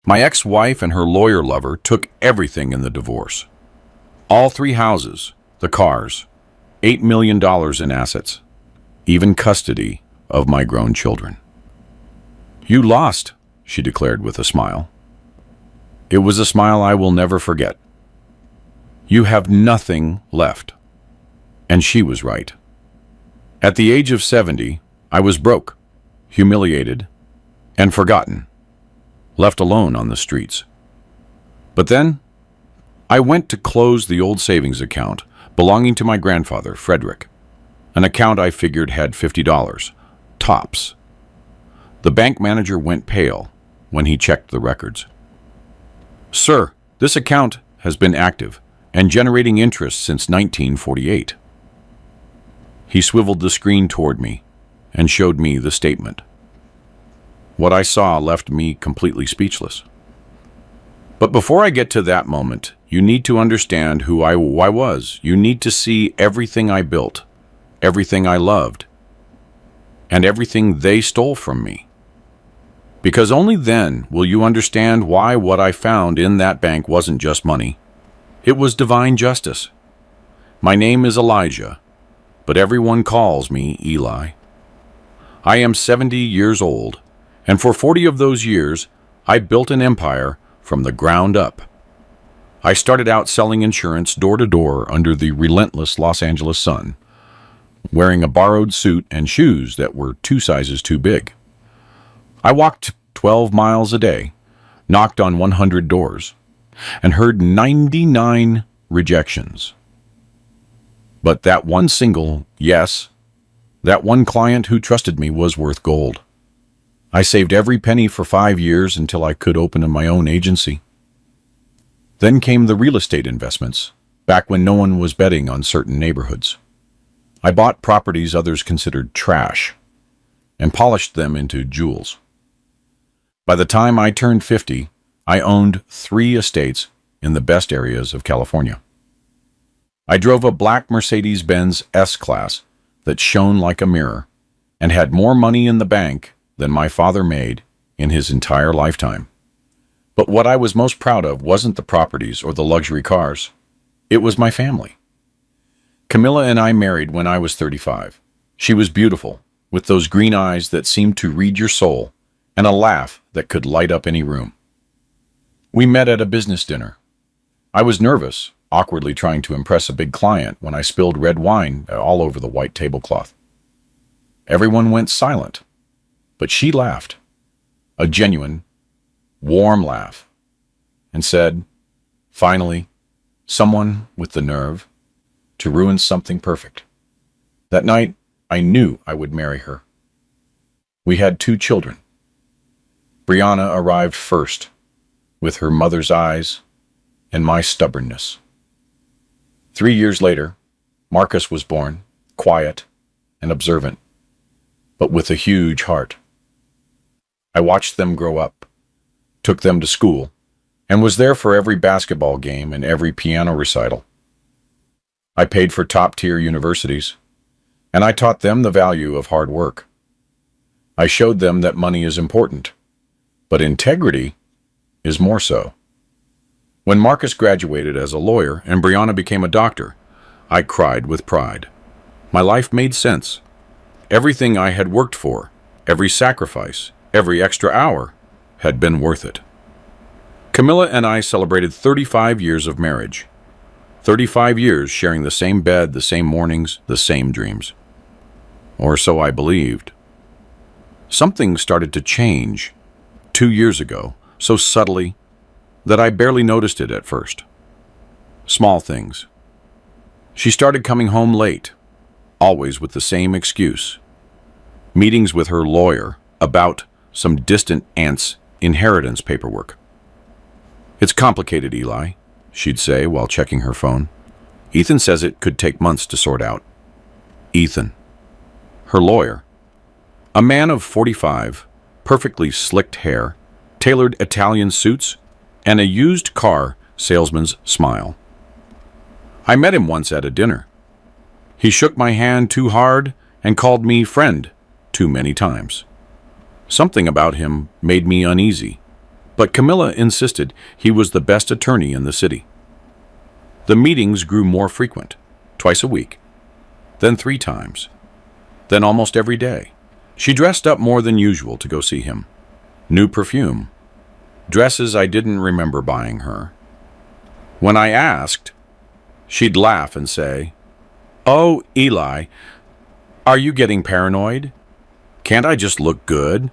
My ex-wife and her lawyer lover took everything in the divorce. All 3 houses, the cars, $8 million in assets, even custody of my grown children. "You lost," she declared with a smile. It was a smile I will never forget. "You have nothing left." And she was right. At the age of 70, I was broke, humiliated, and forgotten, left alone on the streets. But then, I went to close the old savings account belonging to my grandfather, Frederick, an account I figured had $50, tops. The bank manager went pale when he checked the records. "Sir, this account has been active and generating interest since 1948. He swiveled the screen toward me and showed me the statement. What I saw left me completely speechless. But before I get to that moment, you need to understand who I was. You need to see everything I built, everything I loved, and everything they stole from me. Because only then will you understand why what I found in that bank wasn't just money. It was divine justice. My name is Elijah, but everyone calls me Eli. I am 70 years old, and for 40 of those years, I built an empire from the ground up. I started out selling insurance door to door under the relentless Los Angeles sun, wearing a borrowed suit and shoes that were 2 sizes too big. I walked 12 miles a day, knocked on 100 doors, and heard 99 rejections. But that one single yes, that one client who trusted me was worth gold. I saved every penny for 5 years until I could open my own agency. Then came the real estate investments, back when no one was betting on certain neighborhoods. I bought properties others considered trash and polished them into jewels. By the time I turned 50, I owned 3 estates in the best areas of California. I drove a black Mercedes-Benz S-Class that shone like a mirror and had more money in the bank than my father made in his entire lifetime. But what I was most proud of wasn't the properties or the luxury cars. It was my family. Camilla and I married when I was 35. She was beautiful, with those green eyes that seemed to read your soul, and a laugh that could light up any room. We met at a business dinner. I was nervous, awkwardly trying to impress a big client when I spilled red wine all over the white tablecloth. Everyone went silent, but she laughed, a genuine, warm laugh, and said, "Finally, someone with the nerve to ruin something perfect." That night, I knew I would marry her. We had 2 children. Brianna arrived first, with her mother's eyes and my stubbornness. 3 years later, Marcus was born, quiet and observant, but with a huge heart. I watched them grow up, took them to school, and was there for every basketball game and every piano recital. I paid for top-tier universities, and I taught them the value of hard work. I showed them that money is important, but integrity is more so. When Marcus graduated as a lawyer and Brianna became a doctor, I cried with pride. My life made sense. Everything I had worked for, every sacrifice, every extra hour, had been worth it. Camilla and I celebrated 35 years of marriage. 35 years sharing the same bed, the same mornings, the same dreams. Or so I believed. Something started to change 2 years ago, so subtly that I barely noticed it at first. Small things. She started coming home late, always with the same excuse. Meetings with her lawyer about some distant aunt's inheritance paperwork. "It's complicated, Eli," she'd say while checking her phone. "Ethan says it could take months to sort out." Ethan. Her lawyer. A man of 45, perfectly slicked hair, tailored Italian suits, and a used car salesman's smile. I met him once at a dinner. He shook my hand too hard and called me friend too many times. Something about him made me uneasy. But Camilla insisted he was the best attorney in the city. The meetings grew more frequent, twice a week, then 3 times, then almost every day. She dressed up more than usual to go see him. New perfume, dresses I didn't remember buying her. When I asked, she'd laugh and say, "Oh, Eli, are you getting paranoid? Can't I just look good?"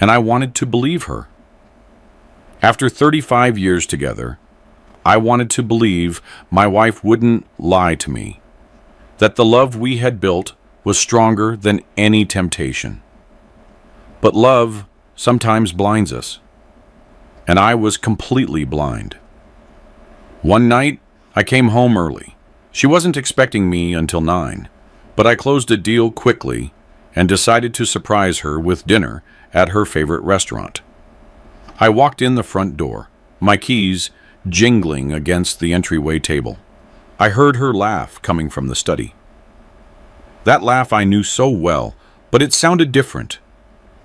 And I wanted to believe her. After 35 years together, I wanted to believe my wife wouldn't lie to me, that the love we had built was stronger than any temptation. But love sometimes blinds us, and I was completely blind. One night, I came home early. She wasn't expecting me until 9, but I closed a deal quickly and decided to surprise her with dinner at her favorite restaurant. I walked in the front door, my keys jingling against the entryway table. I heard her laugh coming from the study. That laugh I knew so well, but it sounded different,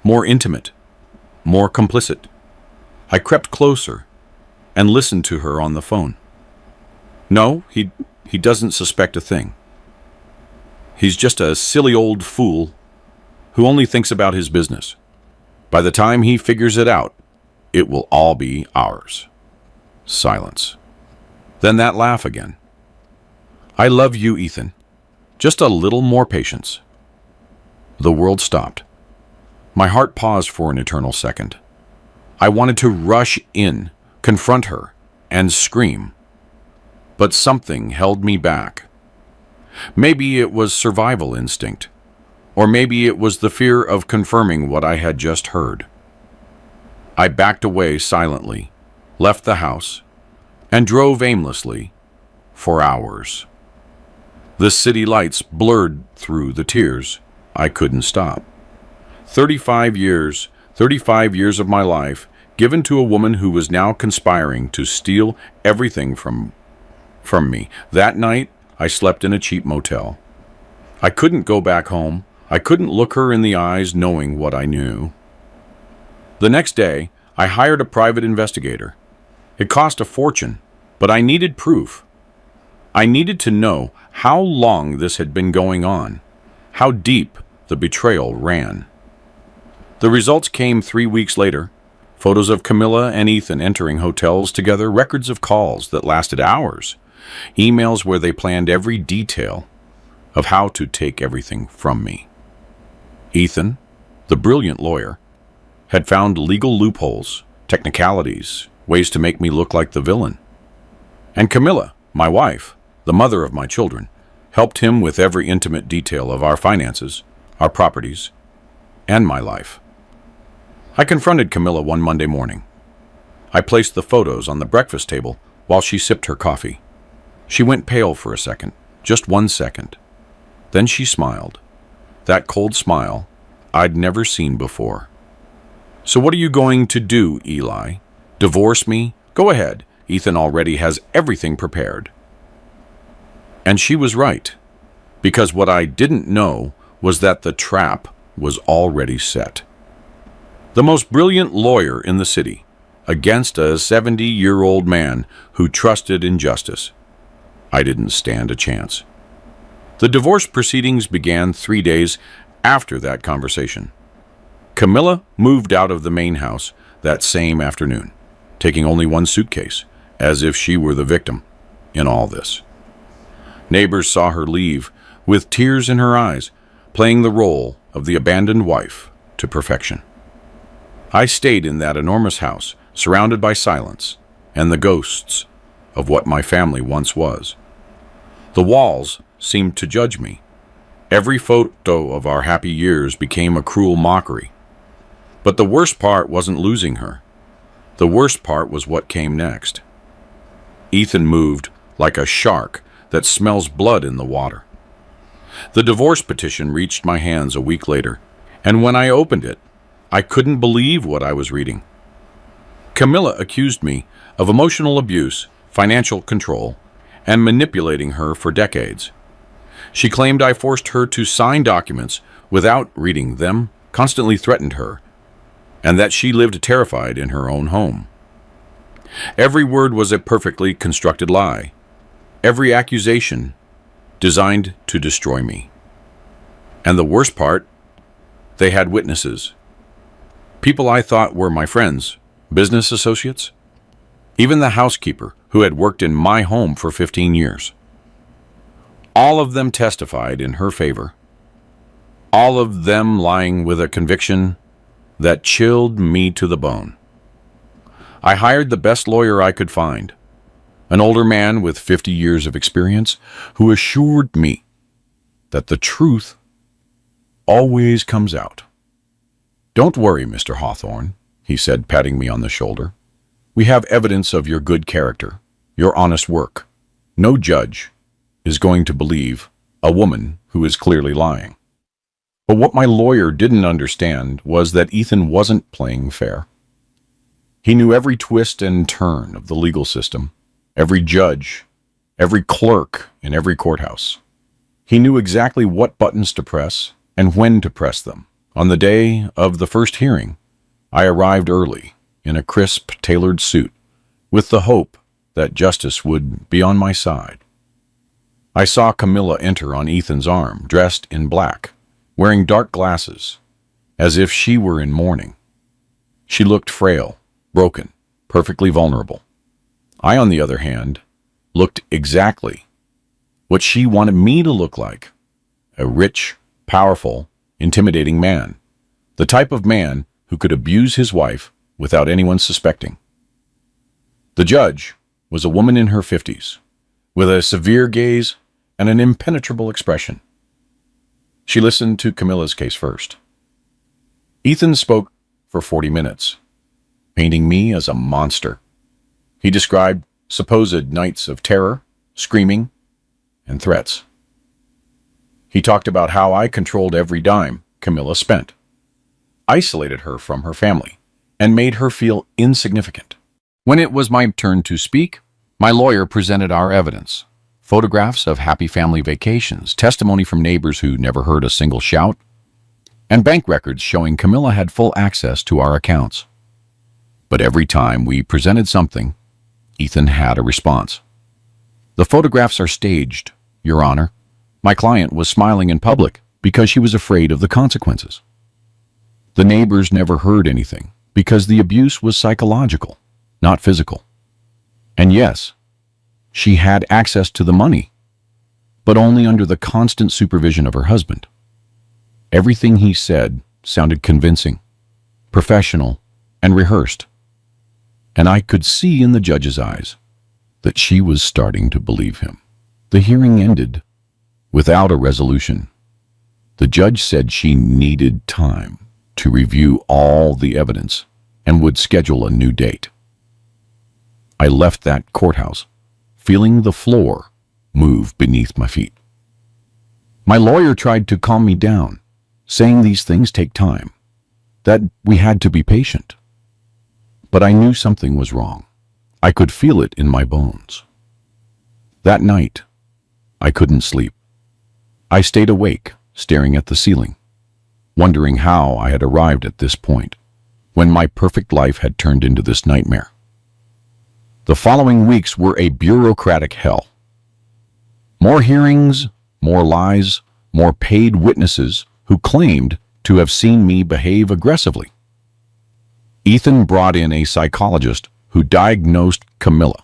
more intimate, more complicit. I crept closer and listened to her on the phone. No, he doesn't suspect a thing. He's just a silly old fool who only thinks about his business. By the time he figures it out, it will all be ours. Silence. Then that laugh again. "I love you, Ethan. Just a little more patience." The world stopped. My heart paused for an eternal second. I wanted to rush in, confront her, and scream. But something held me back. Maybe it was survival instinct, or maybe it was the fear of confirming what I had just heard. I backed away silently, left the house, and drove aimlessly for hours. The city lights blurred through the tears. I couldn't stop. 35 years of my life given to a woman who was now conspiring to steal everything from me. That night, I slept in a cheap motel. I couldn't go back home. I couldn't look her in the eyes knowing what I knew. The next day, I hired a private investigator. It cost a fortune, but I needed proof. I needed to know how long this had been going on, how deep the betrayal ran. The results came 3 weeks later. Photos of Camilla and Ethan entering hotels together, records of calls that lasted hours, emails where they planned every detail of how to take everything from me. Ethan, the brilliant lawyer, had found legal loopholes, technicalities, ways to make me look like the villain. And Camilla, my wife, the mother of my children, helped him with every intimate detail of our finances, our properties, and my life. I confronted Camilla one Monday morning. I placed the photos on the breakfast table while she sipped her coffee. She went pale for a second, just 1 second. Then she smiled. That cold smile I'd never seen before. "So what are you going to do, Eli? Divorce me? Go ahead. Ethan already has everything prepared." And she was right, because what I didn't know was that the trap was already set. The most brilliant lawyer in the city, against a 70-year-old man who trusted in justice. I didn't stand a chance. The divorce proceedings began 3 days after that conversation. Camilla moved out of the main house that same afternoon, taking only 1 suitcase, as if she were the victim in all this. Neighbors saw her leave with tears in her eyes, playing the role of the abandoned wife to perfection. I stayed in that enormous house, surrounded by silence and the ghosts of what my family once was. The walls seemed to judge me. Every photo of our happy years became a cruel mockery. But the worst part wasn't losing her. The worst part was what came next. Ethan moved like a shark that smells blood in the water. The divorce petition reached my hands a week later, and when I opened it, I couldn't believe what I was reading. Camilla accused me of emotional abuse, financial control, and manipulating her for decades. She claimed I forced her to sign documents without reading them, constantly threatened her, and that she lived terrified in her own home. Every word was a perfectly constructed lie, every accusation designed to destroy me. And the worst part, they had witnesses. People I thought were my friends, business associates, even the housekeeper who had worked in my home for 15 years. All of them testified in her favor. All of them lying with a conviction that chilled me to the bone. I hired the best lawyer I could find, an older man with 50 years of experience who assured me that the truth always comes out. "Don't worry, Mr. Hawthorne," he said, patting me on the shoulder. "We have evidence of your good character, your honest work. No judge is going to believe a woman who is clearly lying." But what my lawyer didn't understand was that Ethan wasn't playing fair. He knew every twist and turn of the legal system, every judge, every clerk in every courthouse. He knew exactly what buttons to press and when to press them. On the day of the first hearing, I arrived early in a crisp, tailored suit, with the hope that justice would be on my side. I saw Camilla enter on Ethan's arm, dressed in black, wearing dark glasses, as if she were in mourning. She looked frail, broken, perfectly vulnerable. I, on the other hand, looked exactly what she wanted me to look like: a rich, powerful, intimidating man, the type of man who could abuse his wife without anyone suspecting. The judge was a woman in her 50s, with a severe gaze and an impenetrable expression. She listened to Camilla's case first. Ethan spoke for 40 minutes, painting me as a monster. He described supposed nights of terror, screaming, and threats. He talked about how I controlled every dime Camilla spent, isolated her from her family, and made her feel insignificant. When it was my turn to speak, my lawyer presented our evidence: photographs of happy family vacations, testimony from neighbors who never heard a single shout, and bank records showing Camilla had full access to our accounts. But every time we presented something, Ethan had a response. "The photographs are staged, Your Honor. My client was smiling in public because she was afraid of the consequences. The neighbors never heard anything because the abuse was psychological, not physical. And yes, she had access to the money, but only under the constant supervision of her husband. Everything he said sounded convincing, professional, and rehearsed. And I could see in the judge's eyes that she was starting to believe him." The hearing ended without a resolution. The judge said she needed time to review all the evidence and would schedule a new date. I left that courthouse feeling the floor move beneath my feet. My lawyer tried to calm me down, saying these things take time, that we had to be patient. But I knew something was wrong. I could feel it in my bones. That night, I couldn't sleep. I stayed awake, staring at the ceiling, wondering how I had arrived at this point, when my perfect life had turned into this nightmare. The following weeks were a bureaucratic hell. More hearings, more lies, more paid witnesses who claimed to have seen me behave aggressively. Ethan brought in a psychologist who diagnosed Camilla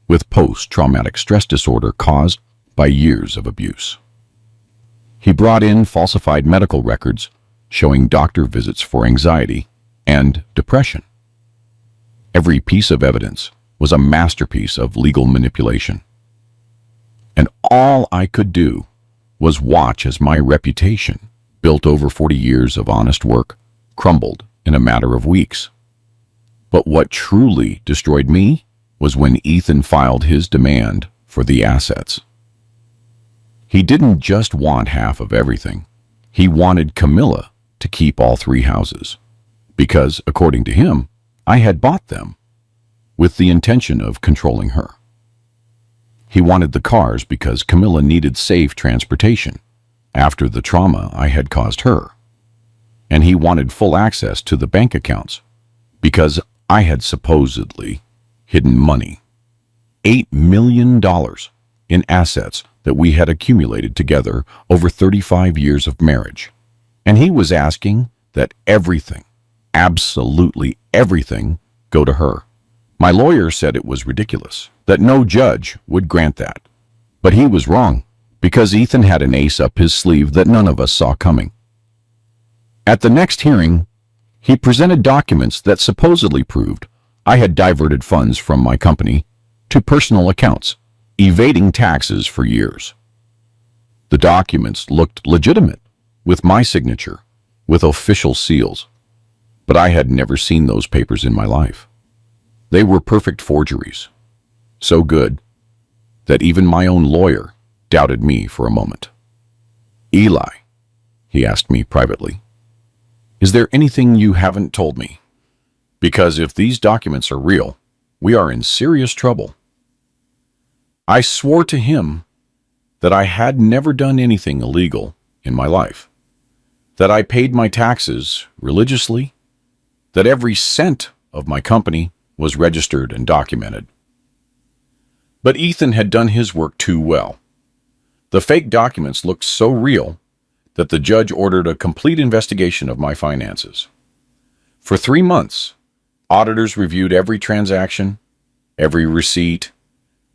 with post-traumatic stress disorder caused by years of abuse. He brought in falsified medical records showing doctor visits for anxiety and depression. Every piece of evidence was a masterpiece of legal manipulation. And all I could do was watch as my reputation, built over 40 years of honest work, crumbled in a matter of weeks. But what truly destroyed me was when Ethan filed his demand for the assets. He didn't just want half of everything. He wanted Camilla to keep all 3 houses, because, according to him, I had bought them with the intention of controlling her. He wanted the cars because Camilla needed safe transportation after the trauma I had caused her. and he wanted full access to the bank accounts because I had supposedly hidden money. $8 million in assets that we had accumulated together over 35 years of marriage. And he was asking that everything, absolutely everything, go to her. My lawyer said it was ridiculous, that no judge would grant that. But he was wrong, because Ethan had an ace up his sleeve that none of us saw coming. At the next hearing, he presented documents that supposedly proved I had diverted funds from my company to personal accounts, evading taxes for years. The documents looked legitimate, with my signature, with official seals, but I had never seen those papers in my life. They were perfect forgeries, so good that even my own lawyer doubted me for a moment. "Eli," he asked me privately, "is there anything you haven't told me? Because if these documents are real, we are in serious trouble." I swore to him that I had never done anything illegal in my life, that I paid my taxes religiously, that every cent of my company was registered and documented. But Ethan had done his work too well. The fake documents looked so real that the judge ordered a complete investigation of my finances. For 3 months, auditors reviewed every transaction, every receipt,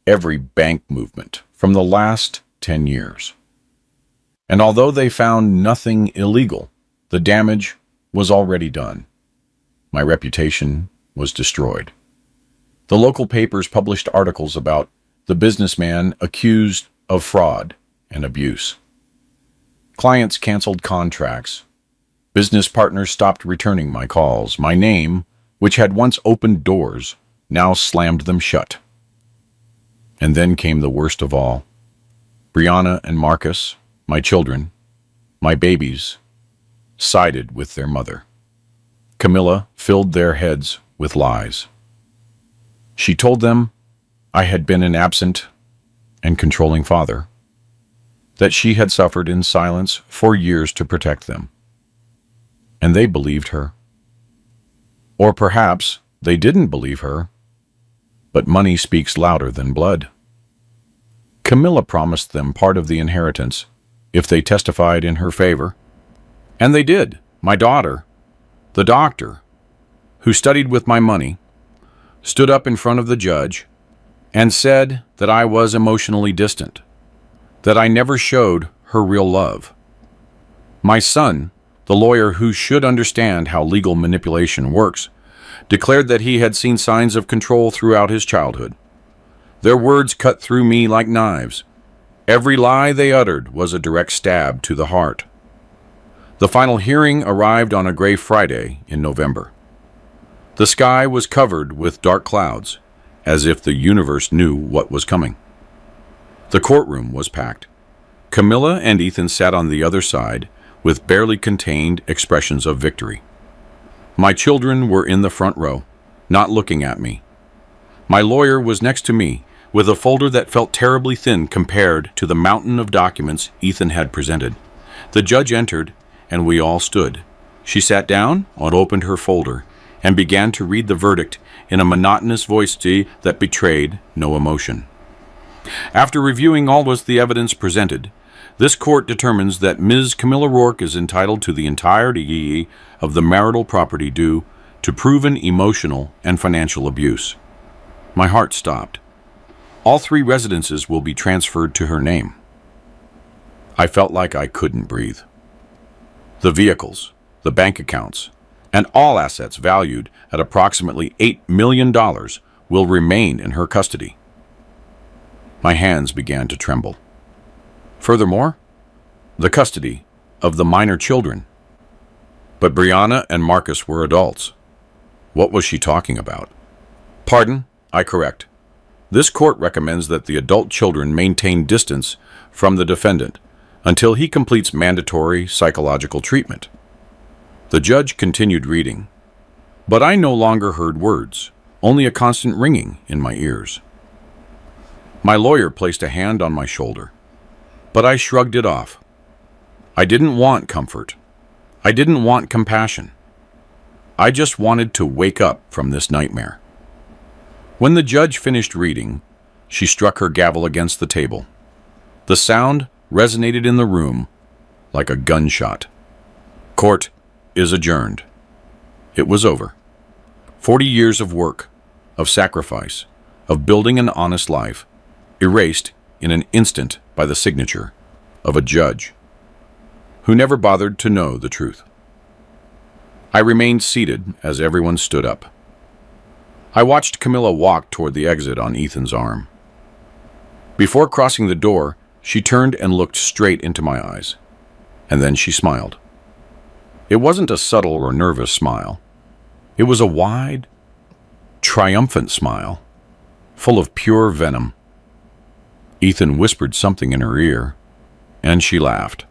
every bank movement from the last 10 years. And although they found nothing illegal, the damage was already done. My reputation was destroyed. The local papers published articles about the businessman accused of fraud and abuse. Clients canceled contracts. Business partners stopped returning my calls. My name, which had once opened doors, now slammed them shut. And then came the worst of all. Brianna and Marcus, my children, my babies, sided with their mother. Camilla filled their heads with lies. She told them I had been an absent and controlling father, that she had suffered in silence for years to protect them. And they believed her. Or perhaps they didn't believe her, but money speaks louder than blood. Camilla promised them part of the inheritance if they testified in her favor. And they did. My daughter, the doctor, who studied with my money, stood up in front of the judge and said that I was emotionally distant, that I never showed her real love. My son, the lawyer who should understand how legal manipulation works, declared that he had seen signs of control throughout his childhood. Their words cut through me like knives. Every lie they uttered was a direct stab to the heart. The final hearing arrived on a gray Friday in November. The sky was covered with dark clouds, as if the universe knew what was coming. The courtroom was packed. Camilla and Ethan sat on the other side with barely contained expressions of victory. My children were in the front row, not looking at me. My lawyer was next to me, with a folder that felt terribly thin compared to the mountain of documents Ethan had presented. The judge entered, and we all stood. She sat down and opened her folder and began to read the verdict in a monotonous voice that betrayed no emotion. After reviewing all of the evidence presented, this court determines that Ms. Camilla Rourke is entitled to the entirety of the marital property due to proven emotional and financial abuse. My heart stopped. All 3 residences will be transferred to her name. I felt like I couldn't breathe. The vehicles, the bank accounts, and all assets valued at approximately $8 million will remain in her custody. My hands began to tremble. Furthermore, the custody of the minor children. But Brianna and Marcus were adults. What was she talking about? Pardon, I correct. This court recommends that the adult children maintain distance from the defendant until he completes mandatory psychological treatment. The judge continued reading, but I no longer heard words, only a constant ringing in my ears. My lawyer placed a hand on my shoulder, but I shrugged it off. I didn't want comfort. I didn't want compassion. I just wanted to wake up from this nightmare. When the judge finished reading, she struck her gavel against the table. The sound resonated in the room like a gunshot. Court is adjourned. It was over. 40 years of work, of sacrifice, of building an honest life, erased in an instant by the signature of a judge who never bothered to know the truth. I remained seated as everyone stood up. I watched Camilla walk toward the exit on Ethan's arm. Before crossing the door, she turned and looked straight into my eyes, and then she smiled. It wasn't a subtle or nervous smile. It was a wide, triumphant smile, full of pure venom. Ethan whispered something in her ear, and she laughed.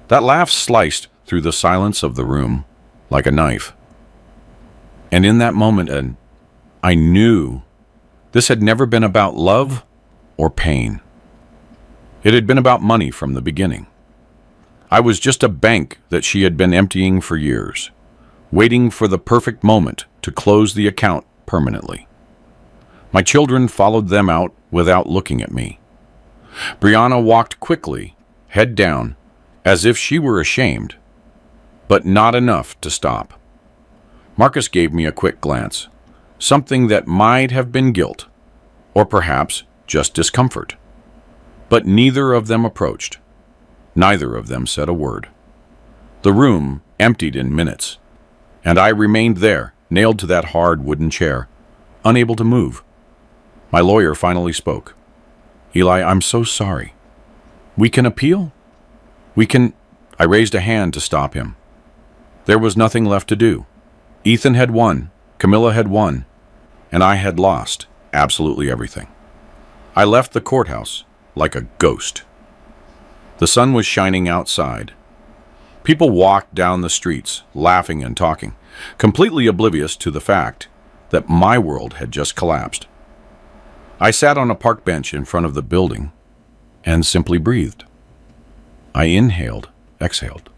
That laugh sliced through the silence of the room like a knife. And in that moment, I knew this had never been about love or pain. It had been about money from the beginning. I was just a bank that she had been emptying for years, waiting for the perfect moment to close the account permanently. My children followed them out without looking at me. Brianna walked quickly, head down, as if she were ashamed, but not enough to stop. Marcus gave me a quick glance, something that might have been guilt, or perhaps just discomfort. But neither of them approached. Neither of them said a word. The room emptied in minutes, and I remained there, nailed to that hard wooden chair, unable to move. My lawyer finally spoke. Eli, I'm so sorry. We can appeal? I raised a hand to stop him. There was nothing left to do. Ethan had won, Camilla had won, and I had lost absolutely everything. I left the courthouse like a ghost. The sun was shining outside. People walked down the streets, laughing and talking, completely oblivious to the fact that my world had just collapsed. I sat on a park bench in front of the building and simply breathed. I inhaled, exhaled.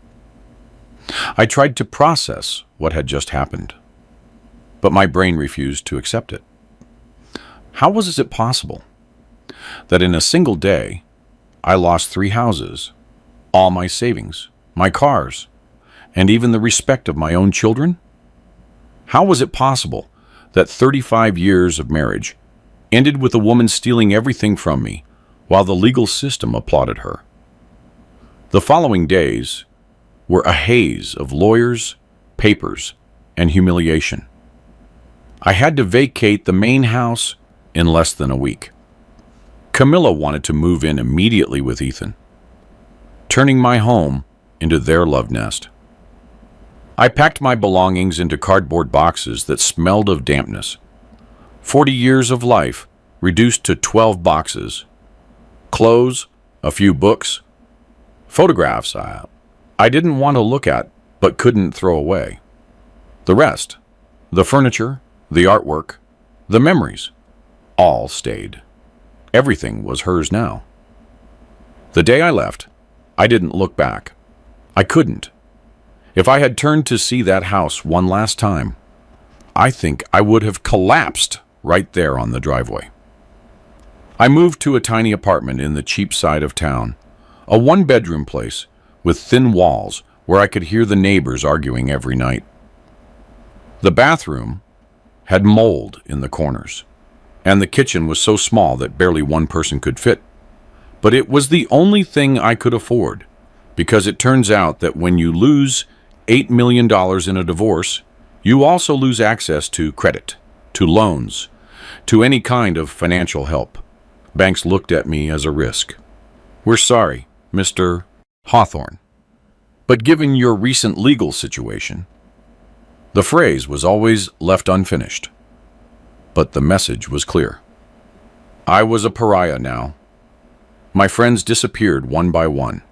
I tried to process what had just happened, but my brain refused to accept it. How was it possible that in a single day, I lost 3 houses, all my savings, my cars, and even the respect of my own children? How was it possible that 35 years of marriage ended with a woman stealing everything from me while the legal system applauded her? The following days were a haze of lawyers, papers, and humiliation. I had to vacate the main house in less than a week. Camilla wanted to move in immediately with Ethan, turning my home into their love nest. I packed my belongings into cardboard boxes that smelled of dampness. 40 years of life reduced to 12 boxes. Clothes, a few books, photographs I didn't want to look at but couldn't throw away. The rest, the furniture, the artwork, the memories, all stayed. Everything was hers now. The day I left, I didn't look back. I couldn't. If I had turned to see that house one last time, I think I would have collapsed right there on the driveway. I moved to a tiny apartment in the cheap side of town, a one-bedroom place with thin walls where I could hear the neighbors arguing every night. The bathroom had mold in the corners, and the kitchen was so small that barely one person could fit. But it was the only thing I could afford, because it turns out that when you lose $8 million in a divorce, you also lose access to credit, to loans, to any kind of financial help. Banks looked at me as a risk. We're sorry, Mr. Hawthorne, but given your recent legal situation, the phrase was always left unfinished. But the message was clear. I was a pariah now. My friends disappeared one by one.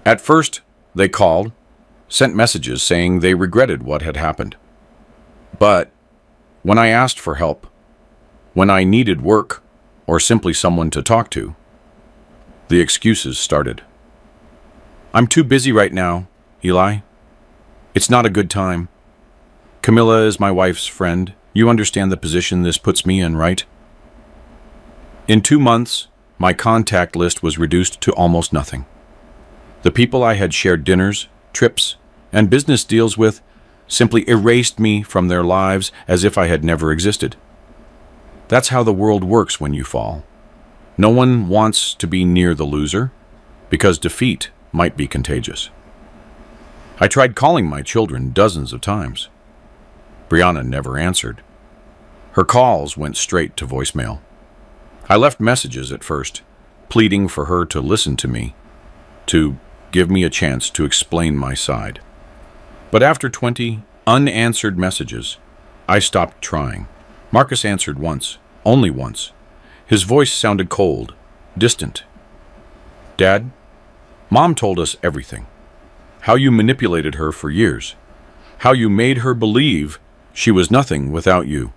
At first, they called, sent messages saying they regretted what had happened. But when I asked for help, when I needed work or simply someone to talk to, the excuses started. I'm too busy right now. Eli. It's not a good time. Camilla is my wife's friend. You understand the position this puts me in, right? In 2 months, my contact list was reduced to almost nothing. The people I had shared dinners, trips, and business deals with simply erased me from their lives as if I had never existed. That's how the world works when you fall. No one wants to be near the loser, because defeat might be contagious. I tried calling my children dozens of times. Brianna never answered. Her calls went straight to voicemail. I left messages at first, pleading for her to listen to me, to give me a chance to explain my side. But after 20 unanswered messages, I stopped trying. Marcus answered once, only once. His voice sounded cold, distant. Dad, Mom told us everything. How you manipulated her for years. How you made her believe she was nothing without you.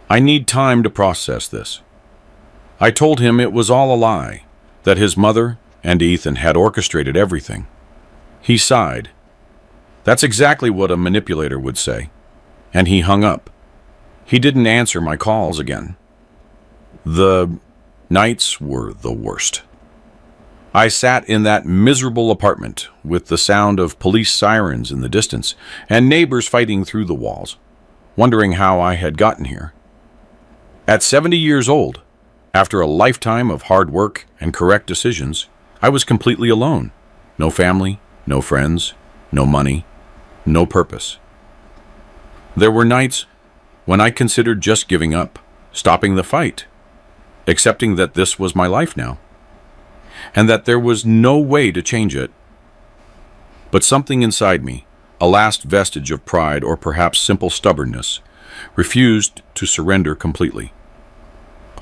I need time to process this. I told him it was all a lie, that his mother and Ethan had orchestrated everything. He sighed. That's exactly what a manipulator would say. And he hung up. He didn't answer my calls again. The nights were the worst. I sat in that miserable apartment with the sound of police sirens in the distance and neighbors fighting through the walls, wondering how I had gotten here. At 70 years old, after a lifetime of hard work and correct decisions, I was completely alone. No family, no friends, no money, no purpose. There were nights when I considered just giving up, stopping the fight, accepting that this was my life now, and that there was no way to change it. But something inside me, a last vestige of pride or perhaps simple stubbornness, refused to surrender completely.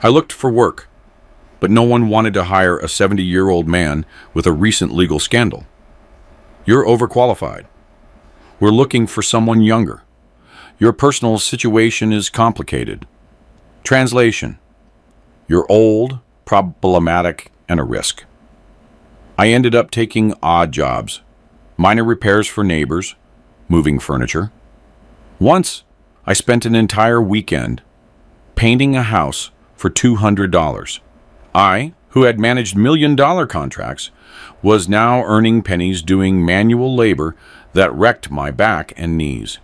I looked for work, but no one wanted to hire a 70-year-old man with a recent legal scandal. You're overqualified. We're looking for someone younger. Your personal situation is complicated. Translation: you're old, problematic, and a risk. I ended up taking odd jobs, minor repairs for neighbors, moving furniture. Once, I spent an entire weekend painting a house for $200. I, who had managed million-dollar contracts, was now earning pennies doing manual labor that wrecked my back and knees.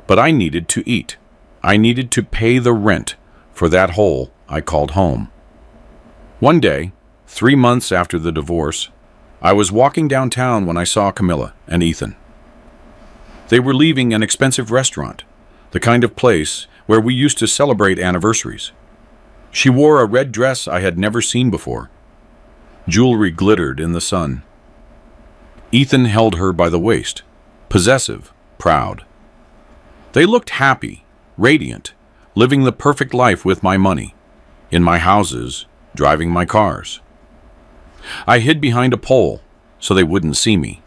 But I needed to eat. I needed to pay the rent for that hole I called home. One day, 3 months after the divorce, I was walking downtown when I saw Camilla and Ethan. They were leaving an expensive restaurant, the kind of place where we used to celebrate anniversaries. She wore a red dress I had never seen before. Jewelry glittered in the sun. Ethan held her by the waist, possessive, proud. They looked happy, radiant, living the perfect life with my money, in my houses, driving my cars. I hid behind a pole so they wouldn't see me,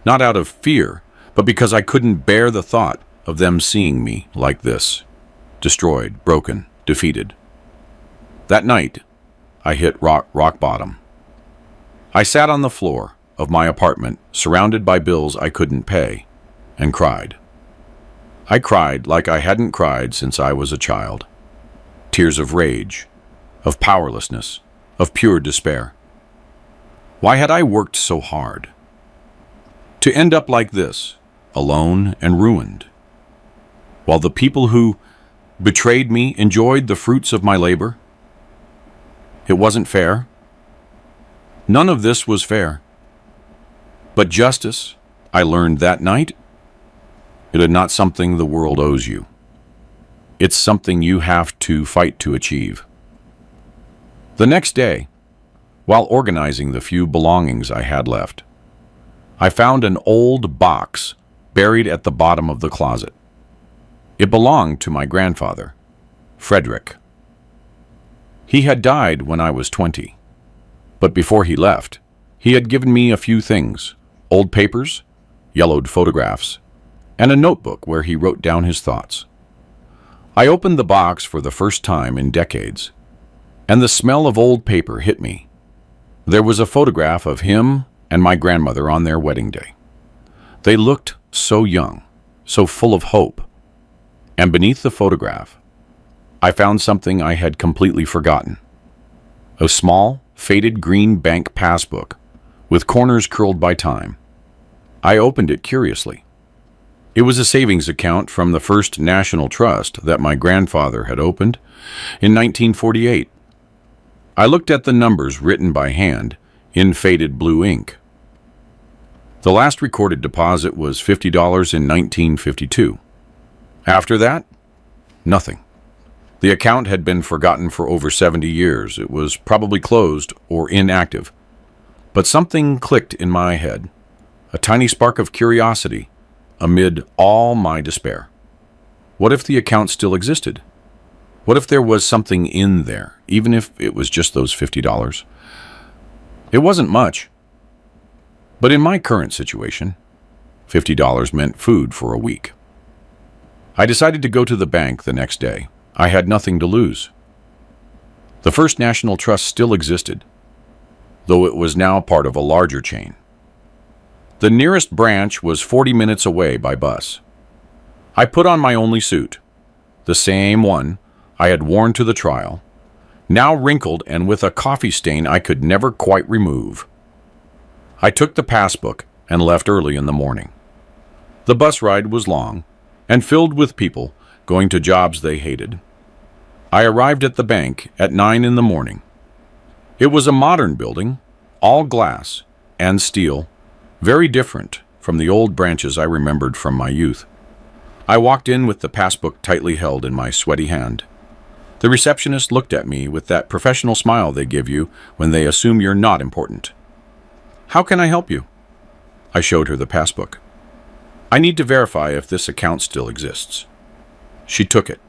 not out of fear, but because I couldn't bear the thought of them seeing me like this, destroyed, broken, defeated. That night, I hit rock bottom. I sat on the floor of my apartment, surrounded by bills I couldn't pay, and cried. I cried like I hadn't cried since I was a child. Tears of rage, of powerlessness, of pure despair. Why had I worked so hard? To end up like this, alone and ruined, while the people who betrayed me enjoyed the fruits of my labor? It wasn't fair. None of this was fair. But justice, I learned that night, it is not something the world owes you. It's something you have to fight to achieve. The next day, while organizing the few belongings I had left, I found an old box buried at the bottom of the closet. It belonged to my grandfather, Frederick. He had died when I was 20, but before he left, he had given me a few things: old papers, yellowed photographs, and a notebook where he wrote down his thoughts. I opened the box for the first time in decades, and the smell of old paper hit me. There was a photograph of him and my grandmother on their wedding day. They looked so young, so full of hope. And beneath the photograph, I found something I had completely forgotten. A small, faded green bank passbook with corners curled by time. I opened it curiously. It was a savings account from the First National Trust that my grandfather had opened in 1948. I looked at the numbers written by hand in faded blue ink. The last recorded deposit was $50 in 1952. After that, nothing. The account had been forgotten for over 70 years. It was probably closed or inactive. But something clicked in my head, a tiny spark of curiosity amid all my despair. What if the account still existed? What if there was something in there, even if it was just those $50? It wasn't much. But in my current situation, $50 meant food for a week. I decided to go to the bank the next day. I had nothing to lose. The First National Trust still existed, though it was now part of a larger chain. The nearest branch was 40 minutes away by bus. I put on my only suit, the same one I had worn to the trial, now wrinkled and with a coffee stain I could never quite remove. I took the passbook and left early in the morning. The bus ride was long and filled with people going to jobs they hated. I arrived at the bank at 9 in the morning. It was a modern building, all glass and steel, very different from the old branches I remembered from my youth. I walked in with the passbook tightly held in my sweaty hand. The receptionist looked at me with that professional smile they give you when they assume you're not important. "How can I help you?" I showed her the passbook. "I need to verify if this account still exists." She took it,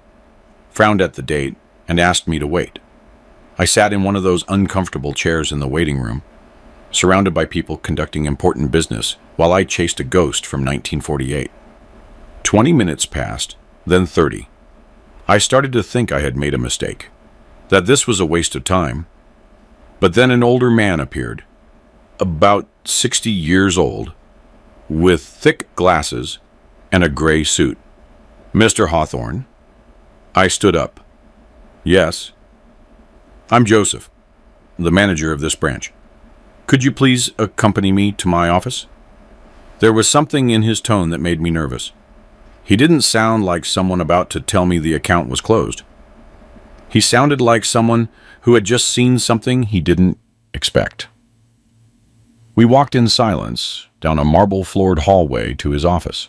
frowned at the date, and asked me to wait. I sat in one of those uncomfortable chairs in the waiting room, surrounded by people conducting important business while I chased a ghost from 1948. 20 minutes passed, then 30. I started to think I had made a mistake, that this was a waste of time. But then an older man appeared, about 60 years old, with thick glasses and a gray suit. "Mr. Hawthorne?" I stood up. "Yes." "I'm Joseph, the manager of this branch. Could you please accompany me to my office?" There was something in his tone that made me nervous. He didn't sound like someone about to tell me the account was closed. He sounded like someone who had just seen something he didn't expect. We walked in silence down a marble-floored hallway to his office.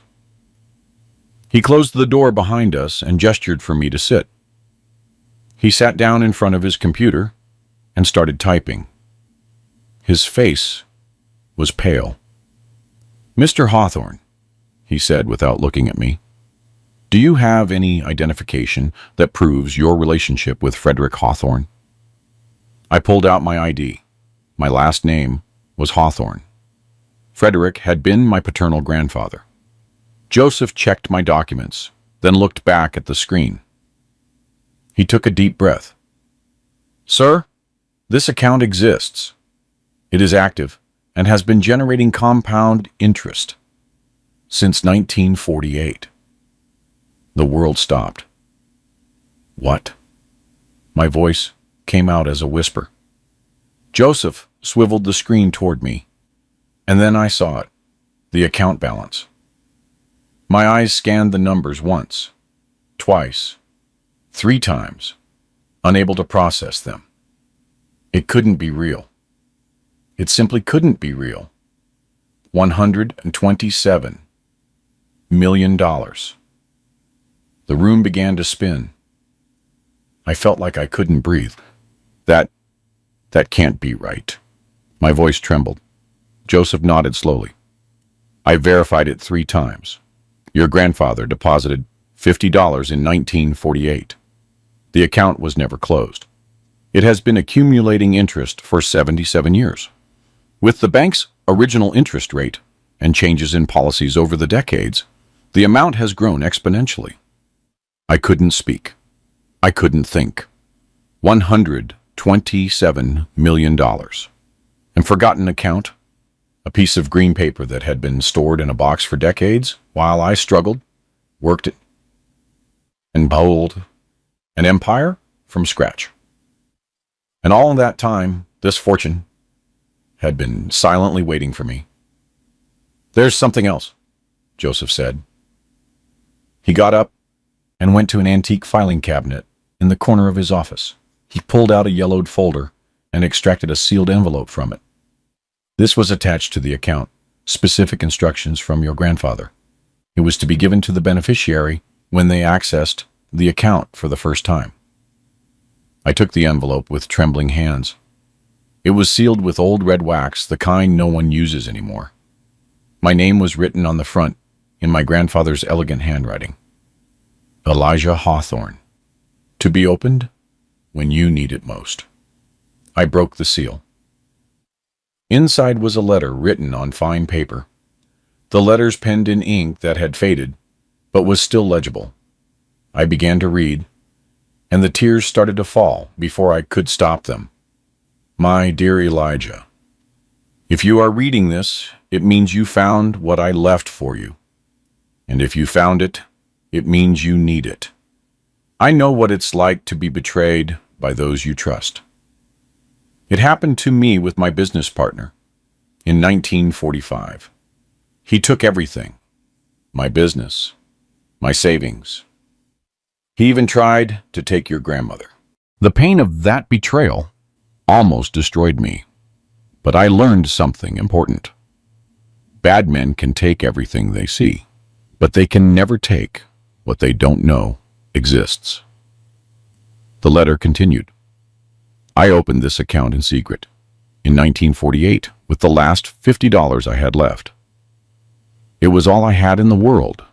He closed the door behind us and gestured for me to sit. He sat down in front of his computer and started typing. His face was pale. "Mr. Hawthorne," he said without looking at me, "do you have any identification that proves your relationship with Frederick Hawthorne?" I pulled out my ID. My last name was Hawthorne. Frederick had been my paternal grandfather. Joseph checked my documents, then looked back at the screen. He took a deep breath. "Sir, this account exists. It is active and has been generating compound interest since 1948. The world stopped. "What?" My voice came out as a whisper. Joseph swiveled the screen toward me, and then I saw it, the account balance. My eyes scanned the numbers once, twice, 3 times, unable to process them. It couldn't be real. It simply couldn't be real. $127 million. The room began to spin. I felt like I couldn't breathe. That can't be right. My voice trembled. Joseph nodded slowly. "I verified it 3 times. Your grandfather deposited $50 in 1948. The account was never closed. It has been accumulating interest for 77 years. With the bank's original interest rate and changes in policies over the decades, the amount has grown exponentially." I couldn't speak. I couldn't think. $127 million. An forgotten account, a piece of green paper that had been stored in a box for decades while I struggled, worked it, and built an empire from scratch. And all that time, this fortune had been silently waiting for me. "There's something else," Joseph said. He got up and went to an antique filing cabinet in the corner of his office. He pulled out a yellowed folder and extracted a sealed envelope from it. "This was attached to the account, specific instructions from your grandfather. It was to be given to the beneficiary when they accessed the account for the first time." I took the envelope with trembling hands. It was sealed with old red wax, the kind no one uses anymore. My name was written on the front in my grandfather's elegant handwriting. Elijah Hawthorne. To be opened when you need it most. I broke the seal. Inside was a letter written on fine paper. The letters penned in ink that had faded, but was still legible. I began to read, and the tears started to fall before I could stop them. "My dear Elijah, if you are reading this, it means you found what I left for you. And if you found it, it means you need it. I know what it's like to be betrayed by those you trust. It happened to me with my business partner in 1945. He took everything, my business, my savings. He even tried to take your grandmother. The pain of that betrayal almost destroyed me, but I learned something important. Bad men can take everything they see, but they can never take what they don't know exists." The letter continued. "I opened this account in secret in 1948 with the last $50 I had left. It was all I had in the world,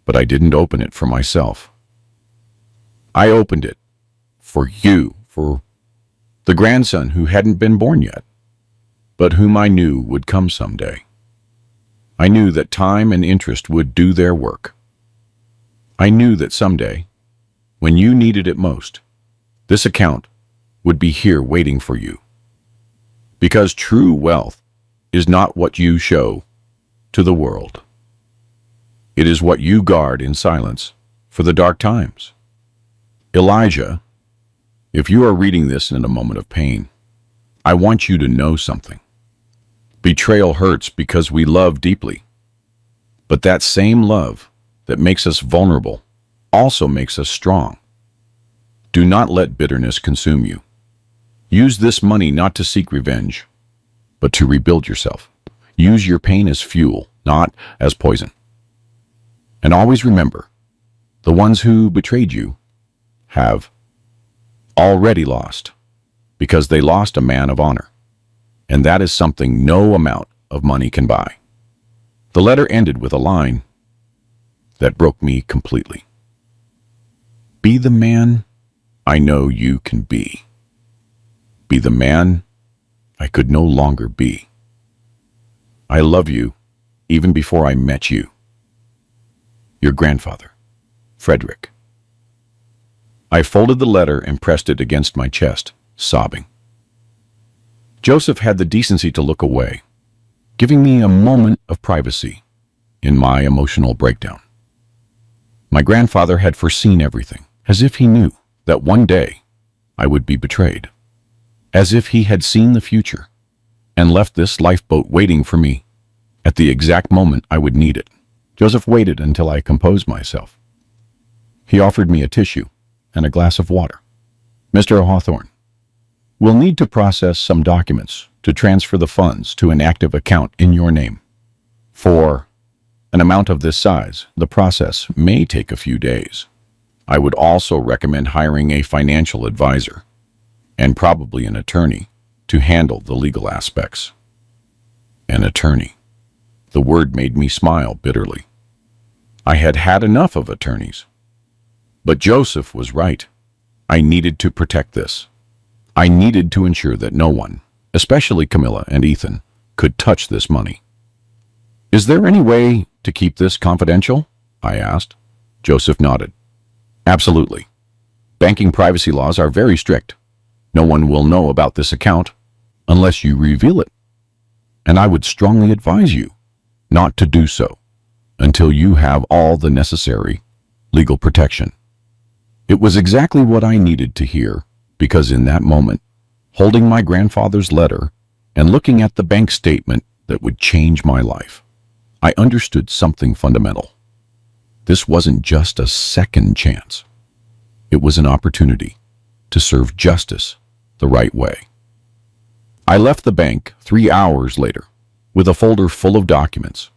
but I didn't open it for myself. I opened it for you, for the grandson who hadn't been born yet, but whom I knew would come someday. I knew that time and interest would do their work. I knew that someday, when you needed it most, this account would be here waiting for you. Because true wealth is not what you show to the world. It is what you guard in silence for the dark times. Elijah, if you are reading this in a moment of pain, I want you to know something. Betrayal hurts because we love deeply. But that same love that makes us vulnerable also makes us strong. Do not let bitterness consume you. Use this money not to seek revenge, but to rebuild yourself. Use your pain as fuel, not as poison. And always remember, the ones who betrayed you have already lost, because they lost a man of honor. And that is something no amount of money can buy." The letter ended with a line that broke me completely. "Be the man I know you can be. Be the man I could no longer be. I love you even before I met you. Your grandfather, Frederick." I folded the letter and pressed it against my chest, sobbing. Joseph had the decency to look away, giving me a moment of privacy in my emotional breakdown. My grandfather had foreseen everything, as if he knew that one day I would be betrayed, as if he had seen the future and left this lifeboat waiting for me at the exact moment I would need it. Joseph waited until I composed myself. He offered me a tissue and a glass of water. "Mr. Hawthorne, we'll need to process some documents to transfer the funds to an active account in your name. For an amount of this size, the process may take a few days. I would also recommend hiring a financial advisor and probably an attorney to handle the legal aspects." An attorney. The word made me smile bitterly. I had had enough of attorneys. But Joseph was right. I needed to protect this. I needed to ensure that no one, especially Camilla and Ethan, could touch this money. "Is there any way to keep this confidential?" I asked. Joseph nodded. "Absolutely. Banking privacy laws are very strict. No one will know about this account unless you reveal it." and I would strongly advise you not to do so until you have all the necessary legal protection. It was exactly what I needed to hear, because in that moment, holding my grandfather's letter and looking at the bank statement that would change my life, I understood something fundamental. This wasn't just a second chance. It was an opportunity to serve justice the right way. I left the bank 3 hours later with a folder full of documents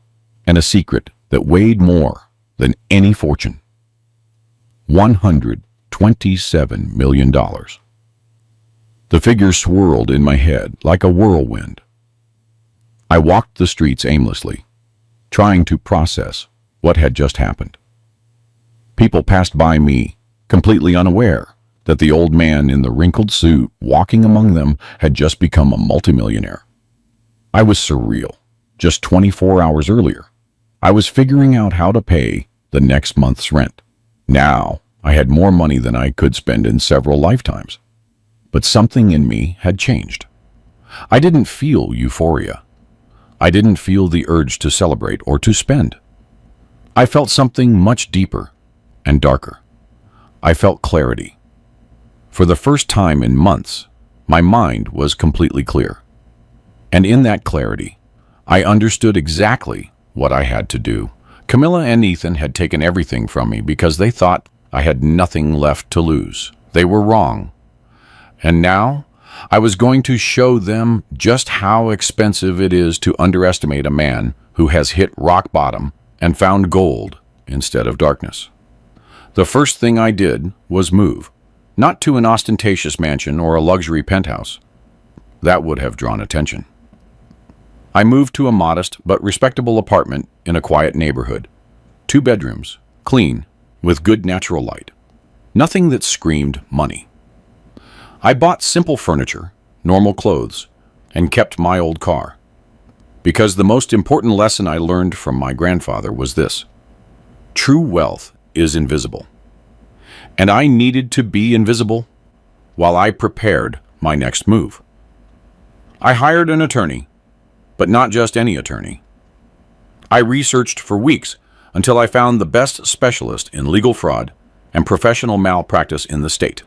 and a secret that weighed more than any fortune. $127 million. The figure swirled in my head like a whirlwind. I walked the streets aimlessly, trying to process what had just happened. People passed by me, completely unaware that the old man in the wrinkled suit walking among them had just become a multimillionaire. I was surreal. Just 24 hours earlier, I was figuring out how to pay the next month's rent. Now, I had more money than I could spend in several lifetimes. But something in me had changed. I didn't feel euphoria. I didn't feel the urge to celebrate or to spend. I felt something much deeper and darker. I felt clarity. For the first time in months, my mind was completely clear. And in that clarity, I understood exactly what I had to do. Camilla and Ethan had taken everything from me because they thought I had nothing left to lose. They were wrong. And now, I was going to show them just how expensive it is to underestimate a man who has hit rock bottom and found gold instead of darkness. The first thing I did was move, not to an ostentatious mansion or a luxury penthouse. That would have drawn attention. I moved to a modest but respectable apartment in a quiet neighborhood. 2 bedrooms, clean, with good natural light. Nothing that screamed money. I bought simple furniture, normal clothes, and kept my old car. Because the most important lesson I learned from my grandfather was this: true wealth is invisible. And I needed to be invisible while I prepared my next move. I hired an attorney, but not just any attorney. I researched for weeks until I found the best specialist in legal fraud and professional malpractice in the state,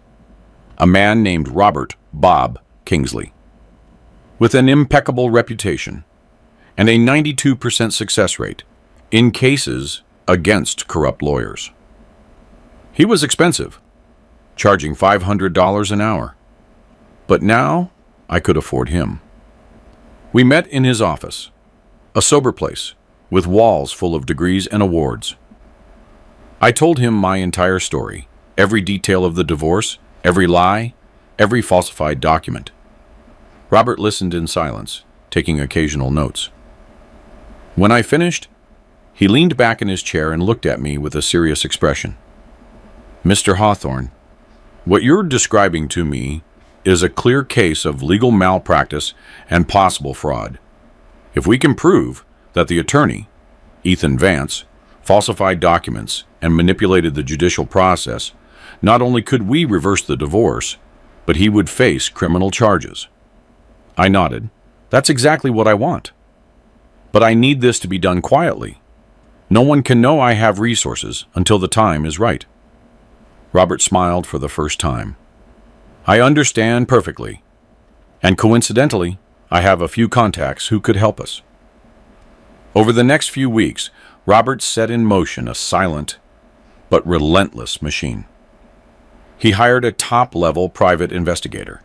a man named Robert Bob Kingsley. With an impeccable reputation and a 92% success rate in cases against corrupt lawyers. He was expensive, charging $500 an hour, but now I could afford him. We met in his office, a sober place with walls full of degrees and awards. I told him my entire story, every detail of the divorce, every lie, every falsified document. Robert listened in silence, taking occasional notes. When I finished, he leaned back in his chair and looked at me with a serious expression. "Mr. Hawthorne, what you're describing to me is a clear case of legal malpractice and possible fraud. If we can prove that the attorney, Ethan Vance, falsified documents and manipulated the judicial process, not only could we reverse the divorce, but he would face criminal charges." I nodded. "That's exactly what I want. But I need this to be done quietly. No one can know I have resources until the time is right." Robert smiled for the first time. "I understand perfectly. And coincidentally, I have a few contacts who could help us." Over the next few weeks, Robert set in motion a silent but relentless machine. He hired a top-level private investigator,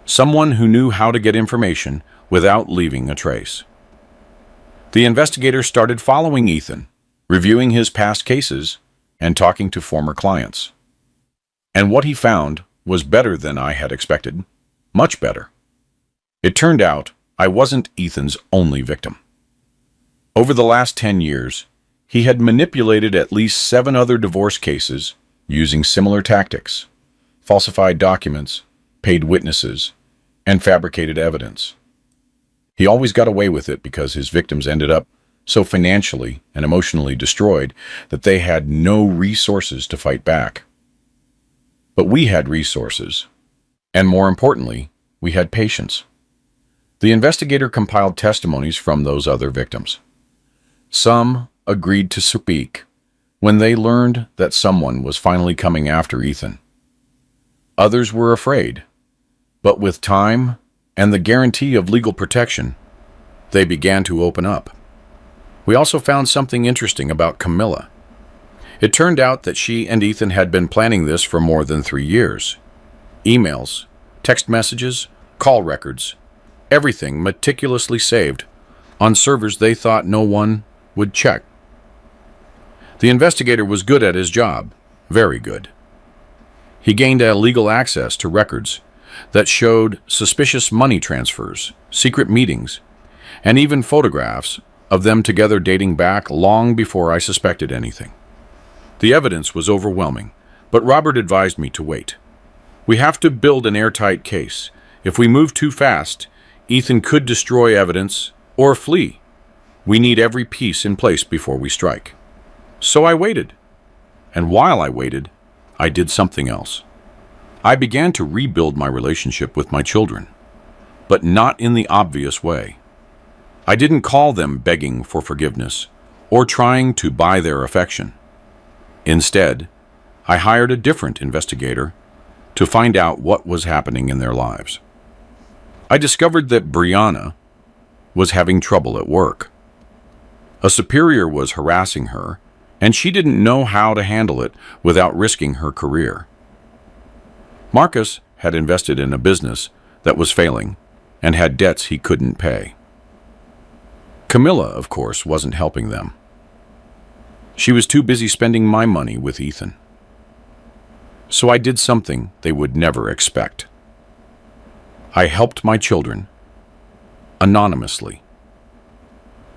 someone who knew how to get information without leaving a trace. The investigator started following Ethan, reviewing his past cases and talking to former clients. And what he found was better than I had expected, much better. It turned out I wasn't Ethan's only victim. Over the last 10 years, he had manipulated at least 7 other divorce cases using similar tactics: falsified documents, paid witnesses, and fabricated evidence. He always got away with it because his victims ended up so financially and emotionally destroyed that they had no resources to fight back. But we had resources, and more importantly, we had patience. The investigator compiled testimonies from those other victims. Some agreed to speak when they learned that someone was finally coming after Ethan. Others were afraid, but with time and the guarantee of legal protection, they began to open up. We also found something interesting about Camilla. It turned out that she and Ethan had been planning this for more than 3 years. Emails, text messages, call records, everything meticulously saved on servers they thought no one would check. The investigator was good at his job, very good. He gained illegal access to records that showed suspicious money transfers, secret meetings, and even photographs of them together dating back long before I suspected anything. The evidence was overwhelming, but Robert advised me to wait. We have to build an airtight case. If we move too fast, Ethan could destroy evidence or flee. We need every piece in place before we strike. So I waited. And while I waited, I did something else. I began to rebuild my relationship with my children, but not in the obvious way. I didn't call them begging for forgiveness or trying to buy their affection. Instead, I hired a different investigator to find out what was happening in their lives. I discovered that Brianna was having trouble at work. A superior was harassing her, and she didn't know how to handle it without risking her career. Marcus had invested in a business that was failing and had debts he couldn't pay. Camilla, of course, wasn't helping them. She was too busy spending my money with Ethan. So I did something they would never expect. I helped my children anonymously.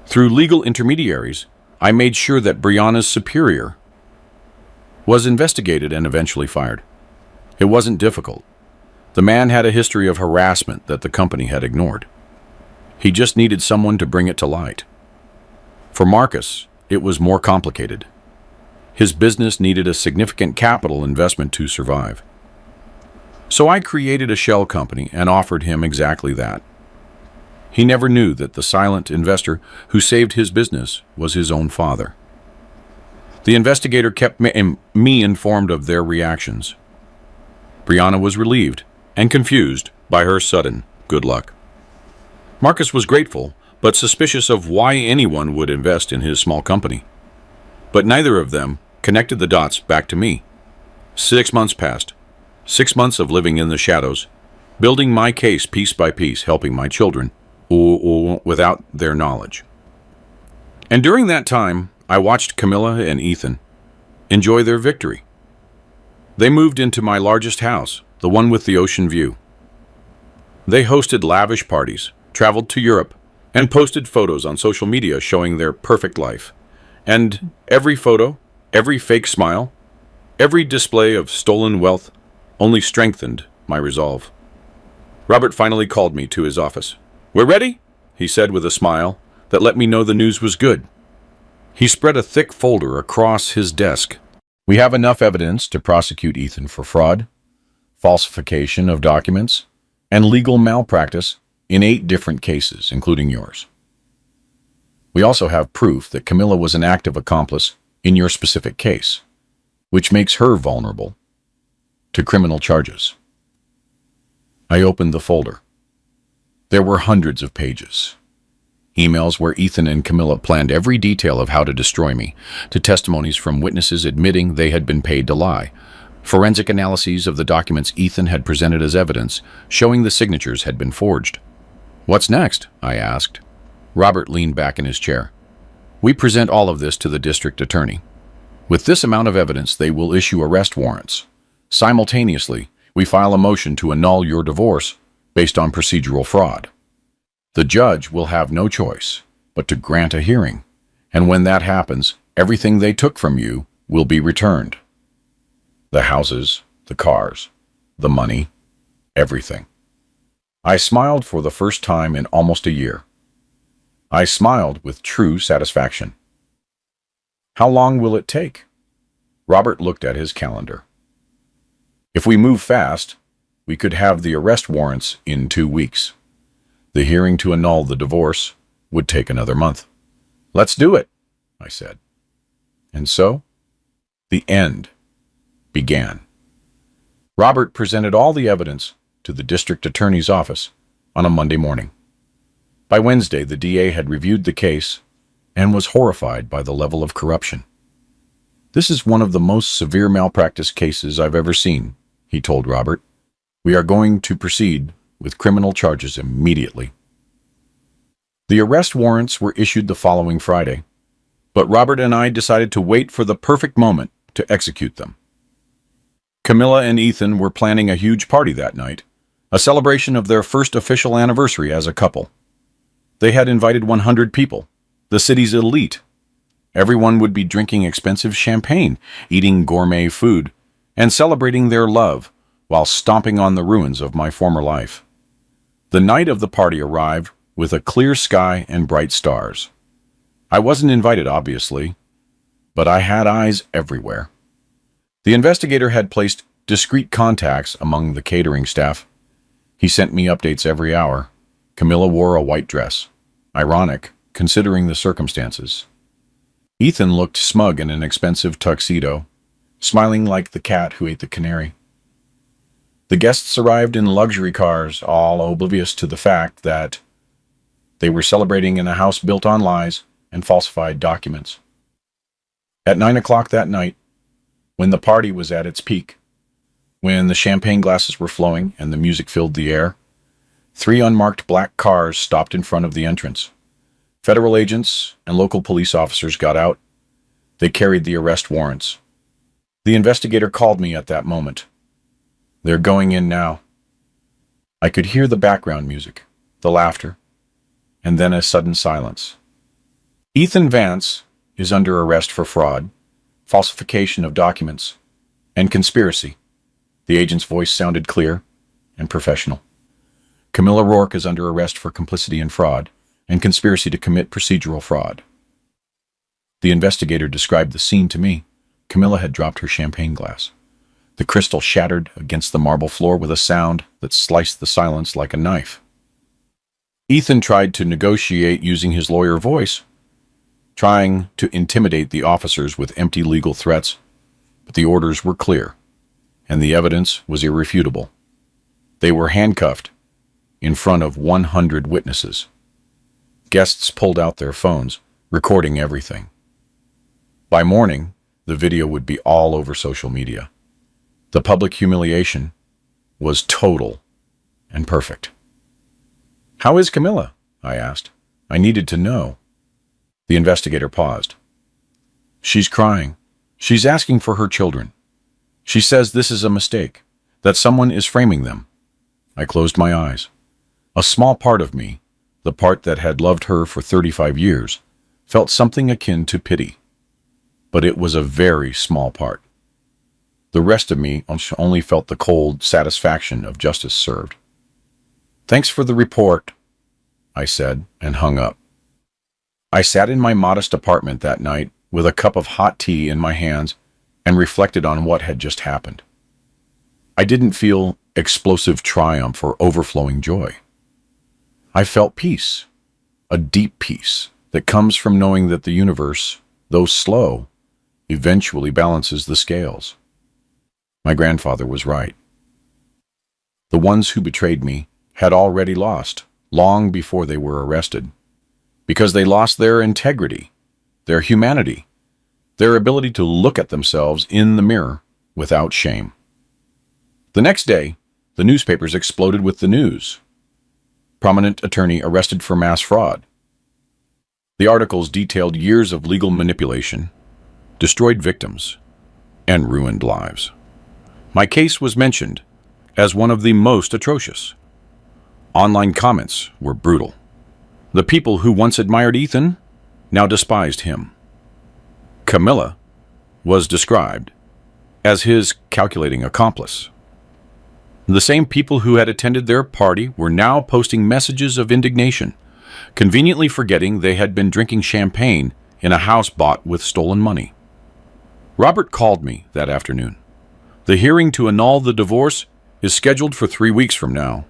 Through legal intermediaries, I made sure that Brianna's superior was investigated and eventually fired. It wasn't difficult. The man had a history of harassment that the company had ignored. He just needed someone to bring it to light. For Marcus, it was more complicated. His business needed a significant capital investment to survive. So I created a shell company and offered him exactly that. He never knew that the silent investor who saved his business was his own father. The investigator kept me informed of their reactions. Brianna was relieved and confused by her sudden good luck. Marcus was grateful, but suspicious of why anyone would invest in his small company. But neither of them connected the dots back to me. 6 months passed. 6 months of living in the shadows, building my case piece by piece, helping my children, without their knowledge. And during that time, I watched Camilla and Ethan enjoy their victory. They moved into my largest house, the one with the ocean view. They hosted lavish parties, traveled to Europe, and posted photos on social media showing their perfect life. And every photo, every fake smile, every display of stolen wealth only strengthened my resolve. Robert finally called me to his office. "We're ready," he said with a smile that let me know the news was good. He spread a thick folder across his desk. "We have enough evidence to prosecute Ethan for fraud, falsification of documents, and legal malpractice in 8 different cases, including yours. We also have proof that Camilla was an active accomplice in your specific case, which makes her vulnerable to criminal charges." I opened the folder. There were hundreds of pages. Emails where Ethan and Camilla planned every detail of how to destroy me, to testimonies from witnesses admitting they had been paid to lie, forensic analyses of the documents Ethan had presented as evidence, showing the signatures had been forged. "What's next?" I asked. Robert leaned back in his chair. "We present all of this to the district attorney. With this amount of evidence, they will issue arrest warrants. Simultaneously, we file a motion to annul your divorce based on procedural fraud. The judge will have no choice but to grant a hearing, and when that happens, everything they took from you will be returned. The houses, the cars, the money, everything." I smiled for the first time in almost a year. I smiled with true satisfaction. "How long will it take?" Robert looked at his calendar. "If we move fast, we could have the arrest warrants in 2 weeks. The hearing to annul the divorce would take another month. "Let's do it," I said. And so, the end began. Robert presented all the evidence to the district attorney's office on a Monday morning. By Wednesday, the DA had reviewed the case and was horrified by the level of corruption. "This is one of the most severe malpractice cases I've ever seen," he told Robert. "We are going to proceed with criminal charges immediately." The arrest warrants were issued the following Friday, but Robert and I decided to wait for the perfect moment to execute them. Camilla and Ethan were planning a huge party that night, a celebration of their first official anniversary as a couple. They had invited 100 people, the city's elite. Everyone would be drinking expensive champagne, eating gourmet food, and celebrating their love while stomping on the ruins of my former life. The night of the party arrived with a clear sky and bright stars. I wasn't invited, obviously, but I had eyes everywhere. The investigator had placed discreet contacts among the catering staff. He sent me updates every hour. Camilla wore a white dress. Ironic, considering the circumstances. Ethan looked smug in an expensive tuxedo, smiling like the cat who ate the canary. The guests arrived in luxury cars, all oblivious to the fact that they were celebrating in a house built on lies and falsified documents. At 9 o'clock that night, when the party was at its peak, when the champagne glasses were flowing and the music filled the air, 3 unmarked black cars stopped in front of the entrance. Federal agents and local police officers got out. They carried the arrest warrants. The investigator called me at that moment. "They're going in now." I could hear the background music, the laughter, and then a sudden silence. "Ethan Vance is under arrest for fraud, falsification of documents, and conspiracy." The agent's voice sounded clear and professional. "Camilla Rourke is under arrest for complicity in fraud and conspiracy to commit procedural fraud." The investigator described the scene to me. Camilla had dropped her champagne glass. The crystal shattered against the marble floor with a sound that sliced the silence like a knife. Ethan tried to negotiate using his lawyer voice, trying to intimidate the officers with empty legal threats, but the orders were clear, and the evidence was irrefutable. They were handcuffed in front of 100 witnesses. Guests pulled out their phones, recording everything. By morning, the video would be all over social media. The public humiliation was total and perfect. "How is Camilla?" I asked. I needed to know. The investigator paused. "She's crying. She's asking for her children. She says this is a mistake, that someone is framing them." I closed my eyes. A small part of me, the part that had loved her for 35 years, felt something akin to pity. But it was a very small part. The rest of me only felt the cold satisfaction of justice served. "Thanks for the report," I said, and hung up. I sat in my modest apartment that night with a cup of hot tea in my hands and reflected on what had just happened. I didn't feel explosive triumph or overflowing joy. I felt peace, a deep peace that comes from knowing that the universe, though slow, eventually balances the scales. My grandfather was right. The ones who betrayed me had already lost, long before they were arrested, because they lost their integrity, their humanity, their ability to look at themselves in the mirror without shame. The next day, the newspapers exploded with the news. Prominent attorney arrested for mass fraud. The articles detailed years of legal manipulation, destroyed victims, and ruined lives. My case was mentioned as one of the most atrocious. Online comments were brutal. The people who once admired Ethan now despised him. Camilla was described as his calculating accomplice. The same people who had attended their party were now posting messages of indignation, conveniently forgetting they had been drinking champagne in a house bought with stolen money. Robert called me that afternoon. "The hearing to annul the divorce is scheduled for 3 weeks from now."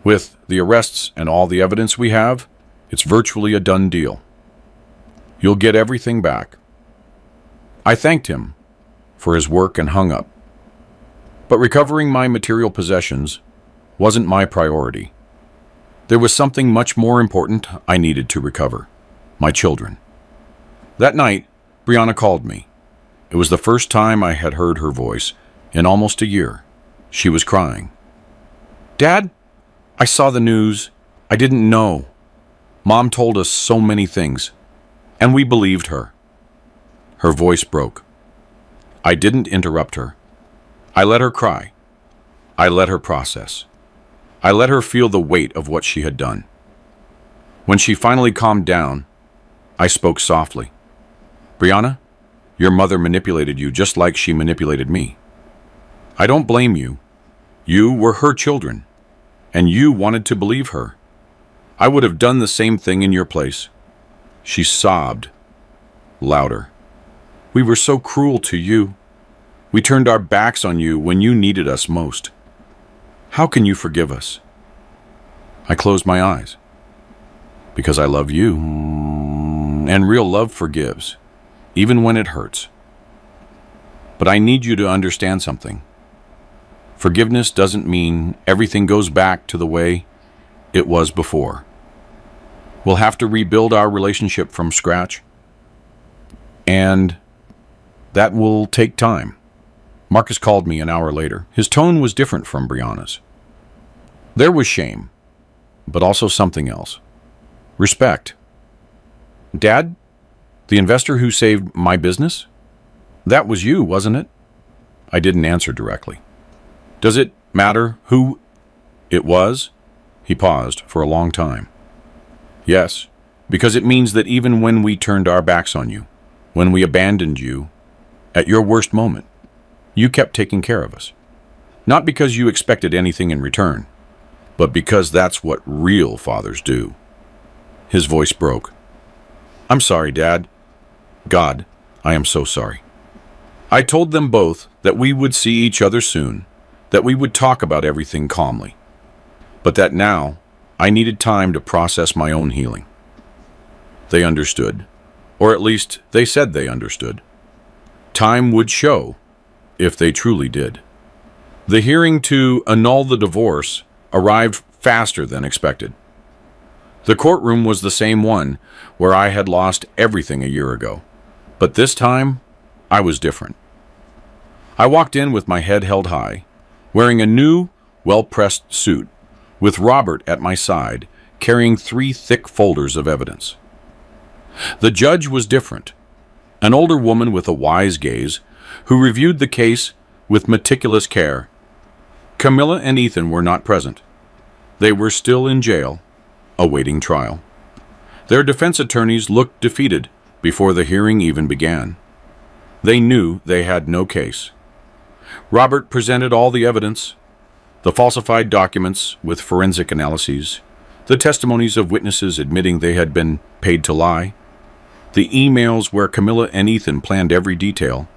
With the arrests and all the evidence we have, it's virtually a done deal. You'll get everything back. I thanked him for his work and hung up. But recovering my material possessions wasn't my priority. There was something much more important I needed to recover: my children. That night, Brianna called me. It was the first time I had heard her voice in almost a year. She was crying. "Dad, I saw the news. I didn't know. Mom told us so many things, and we believed her." Her voice broke. I didn't interrupt her. I let her cry. I let her process. I let her feel the weight of what she had done. When she finally calmed down, I spoke softly. "Brianna, your mother manipulated you just like she manipulated me. I don't blame you. You were her children, and you wanted to believe her. I would have done the same thing in your place." She sobbed louder. "We were so cruel to you. We turned our backs on you when you needed us most. How can you forgive us?" I closed my eyes. Because I love you, and real love forgives, even when it hurts. But I need you to understand something. Forgiveness doesn't mean everything goes back to the way it was before. We'll have to rebuild our relationship from scratch, and that will take time. Marcus called me an hour later. His tone was different from Brianna's. There was shame, but also something else. Respect. "Dad, the investor who saved my business? That was you, wasn't it?" I didn't answer directly. "Does it matter who it was?" He paused for a long time. "Yes, because it means that even when we turned our backs on you, when we abandoned you at your worst moment, you kept taking care of us. Not because you expected anything in return, but because that's what real fathers do." His voice broke. "I'm sorry, Dad. God, I am so sorry. I told them both that we would see each other soon, that we would talk about everything calmly, but that now I needed time to process my own healing." They understood, or at least they said they understood. Time would show if they truly did. The hearing to annul the divorce arrived faster than expected. The courtroom was the same one where I had lost everything a year ago, but this time I was different. I walked in with my head held high, wearing a new, well-pressed suit, with Robert at my side, carrying 3 thick folders of evidence. The judge was different, an older woman with a wise gaze, who reviewed the case with meticulous care. Camilla and Ethan were not present. They were still in jail, awaiting trial. Their defense attorneys looked defeated before the hearing even began. They knew they had no case. Robert presented all the evidence: the falsified documents with forensic analyses, the testimonies of witnesses admitting they had been paid to lie, the emails where Camilla and Ethan planned every detail,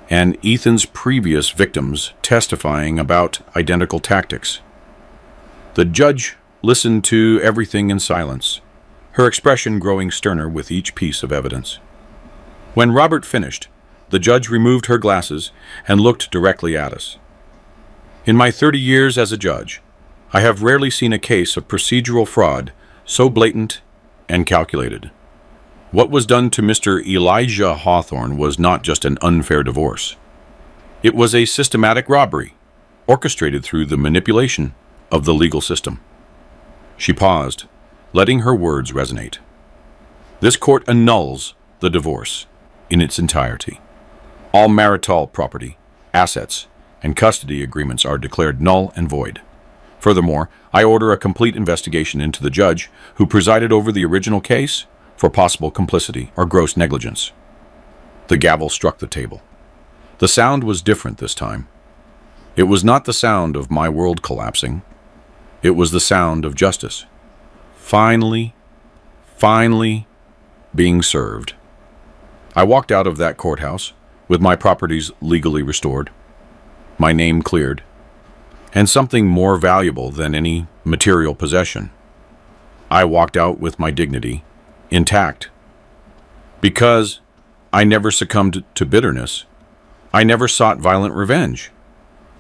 and Ethan's previous victims testifying about identical tactics. The judge listened to everything in silence, her expression growing sterner with each piece of evidence. When Robert finished, the judge removed her glasses and looked directly at us. In my 30 years as a judge, I have rarely seen a case of procedural fraud so blatant and calculated. What was done to Mr. Elijah Hawthorne was not just an unfair divorce. It was a systematic robbery, orchestrated through the manipulation of the legal system. She paused, letting her words resonate. This court annuls the divorce in its entirety. All marital property, assets, and custody agreements are declared null and void. Furthermore, I order a complete investigation into the judge who presided over the original case for possible complicity or gross negligence. The gavel struck the table. The sound was different this time. It was not the sound of my world collapsing. It was the sound of justice. Finally being served. I walked out of that courthouse with my properties legally restored, my name cleared, and something more valuable than any material possession. I walked out with my dignity intact. Because I never succumbed to bitterness, I never sought violent revenge.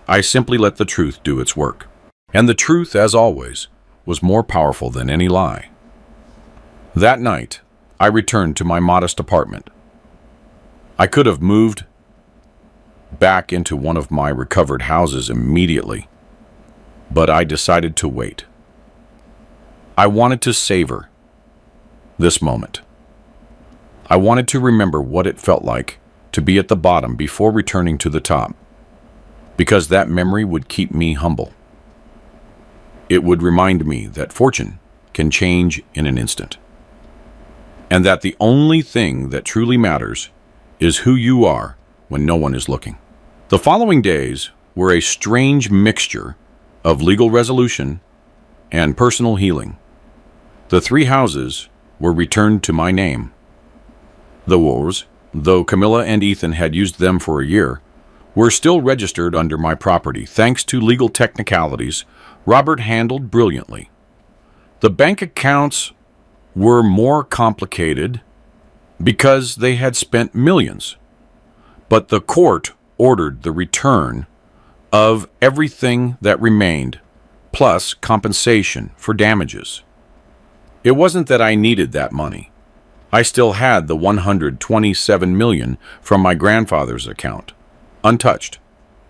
I simply let the truth do its work. And the truth, as always, was more powerful than any lie. That night, I returned to my modest apartment. I could have moved back into one of my recovered houses immediately, but I decided to wait. I wanted to savor this moment. I wanted to remember what it felt like to be at the bottom before returning to the top, because that memory would keep me humble. It would remind me that fortune can change in an instant, and that the only thing that truly matters is who you are when no one is looking. The following days were a strange mixture of legal resolution and personal healing. The 3 houses were returned to my name. The wars, though Camilla and Ethan had used them for a year, were still registered under my property thanks to legal technicalities Robert handled brilliantly. The bank accounts were more complicated because they had spent millions, but the court ordered the return of everything that remained, plus compensation for damages. It wasn't that I needed that money. I still had the $127 million from my grandfather's account, untouched,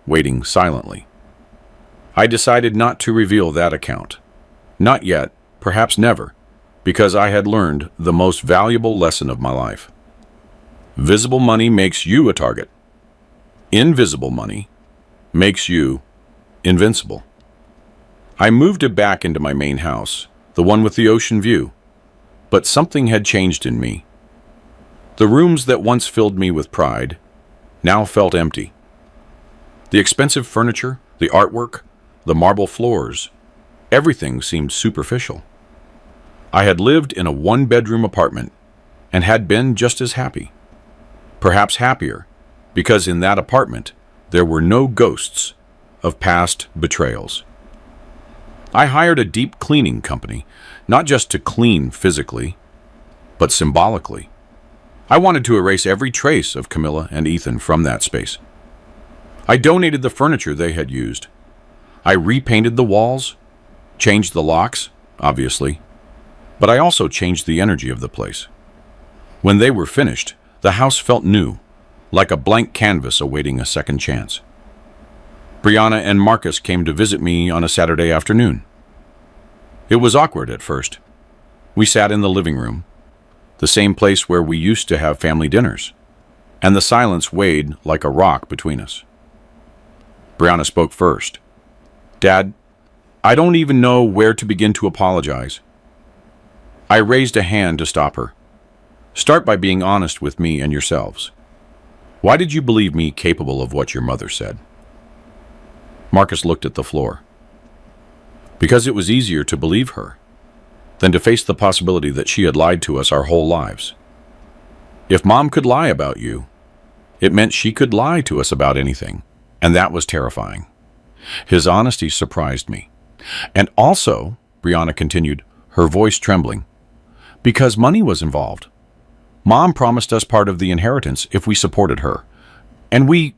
waiting silently. I decided not to reveal that account. Not yet, perhaps never, because I had learned the most valuable lesson of my life. Visible money makes you a target. Invisible money makes you invincible. I moved it back into my main house, the one with the ocean view, but something had changed in me. The rooms that once filled me with pride now felt empty. The expensive furniture, the artwork, the marble floors, everything seemed superficial. I had lived in a 1-bedroom apartment and had been just as happy. Perhaps happier, because in that apartment there were no ghosts of past betrayals. I hired a deep cleaning company, not just to clean physically, but symbolically. I wanted to erase every trace of Camilla and Ethan from that space. I donated the furniture they had used. I repainted the walls, changed the locks, obviously, but I also changed the energy of the place. When they were finished, the house felt new, like a blank canvas awaiting a second chance. Brianna and Marcus came to visit me on a Saturday afternoon. It was awkward at first. We sat in the living room, the same place where we used to have family dinners, and the silence weighed like a rock between us. Brianna spoke first. "Dad, I don't even know where to begin to apologize." I raised a hand to stop her. "Start by being honest with me and yourselves. Why did you believe me capable of what your mother said?" Marcus looked at the floor. "Because it was easier to believe her than to face the possibility that she had lied to us our whole lives. If Mom could lie about you, it meant she could lie to us about anything, and that was terrifying." His honesty surprised me. "And also," Brianna continued, her voice trembling, "because money was involved. Mom promised us part of the inheritance if we supported her, and we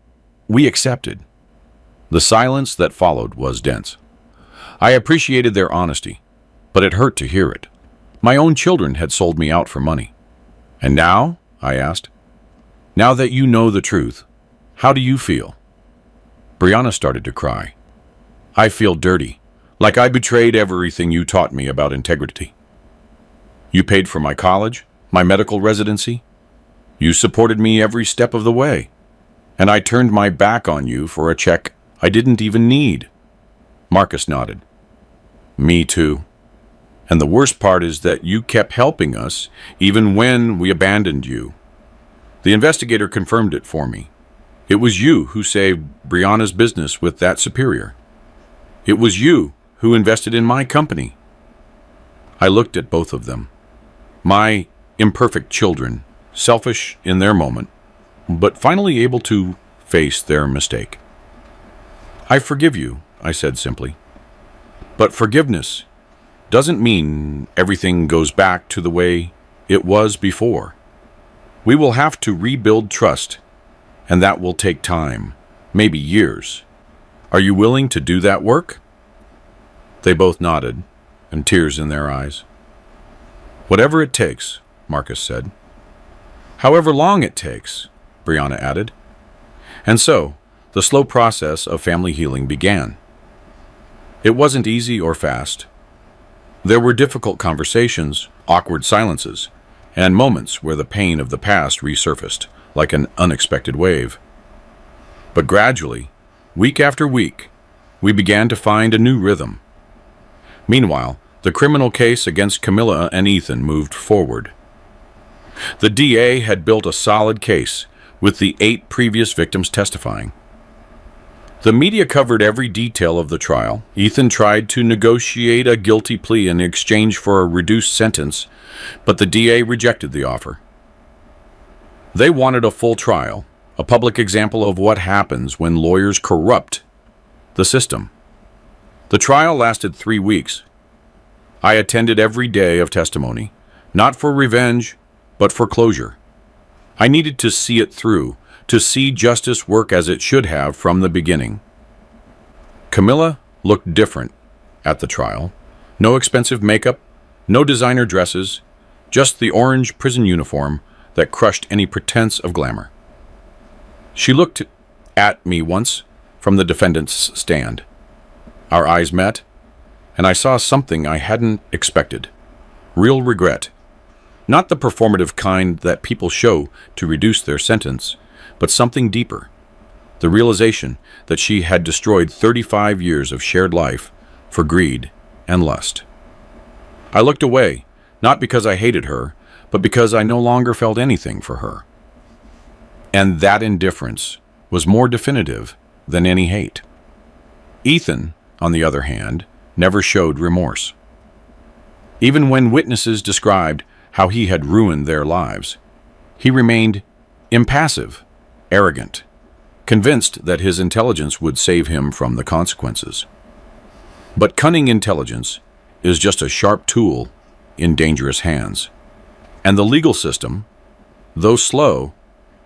accepted." The silence that followed was dense. I appreciated their honesty, but it hurt to hear it. My own children had sold me out for money. "And now?" I asked. "Now that you know the truth, how do you feel?" Brianna started to cry. "I feel dirty, like I betrayed everything you taught me about integrity. You paid for my college, my medical residency. You supported me every step of the way, and I turned my back on you for a check I didn't even need." Marcus nodded. "Me too. And the worst part is that you kept helping us even when we abandoned you. The investigator confirmed it for me. It was you who saved Brianna's business with that superior. It was you who invested in my company." I looked at both of them. My imperfect children, selfish in their moment, but finally able to face their mistake. "I forgive you I said simply. But forgiveness doesn't mean everything goes back to the way it was before. We will have to rebuild trust, and that will take time, maybe years. Are you willing to do that work? They both nodded, and tears in their eyes. Whatever it takes, Marcus said. However long it takes, Brianna added. And so, the slow process of family healing began. It wasn't easy or fast. There were difficult conversations, awkward silences, and moments where the pain of the past resurfaced like an unexpected wave. But gradually, week after week, we began to find a new rhythm. Meanwhile, the criminal case against Camilla and Ethan moved forward. The DA had built a solid case, with the 8 previous victims testifying. The media covered every detail of the trial. Ethan tried to negotiate a guilty plea in exchange for a reduced sentence, but the DA rejected the offer. They wanted a full trial, a public example of what happens when lawyers corrupt the system. The trial lasted 3 weeks. I attended every day of testimony, not for revenge, but for closure. I needed to see it through, to see justice work as it should have from the beginning. Camilla looked different at the trial. No expensive makeup, no designer dresses, just the orange prison uniform that crushed any pretense of glamour. She looked at me once from the defendant's stand. Our eyes met, and I saw something I hadn't expected. Real regret. Not the performative kind that people show to reduce their sentence, but something deeper. The realization that she had destroyed 35 years of shared life for greed and lust. I looked away, not because I hated her, but because I no longer felt anything for her. And that indifference was more definitive than any hate. Ethan, on the other hand, never showed remorse. Even when witnesses described how he had ruined their lives, he remained impassive, arrogant, convinced that his intelligence would save him from the consequences. But cunning intelligence is just a sharp tool in dangerous hands. And the legal system, though slow,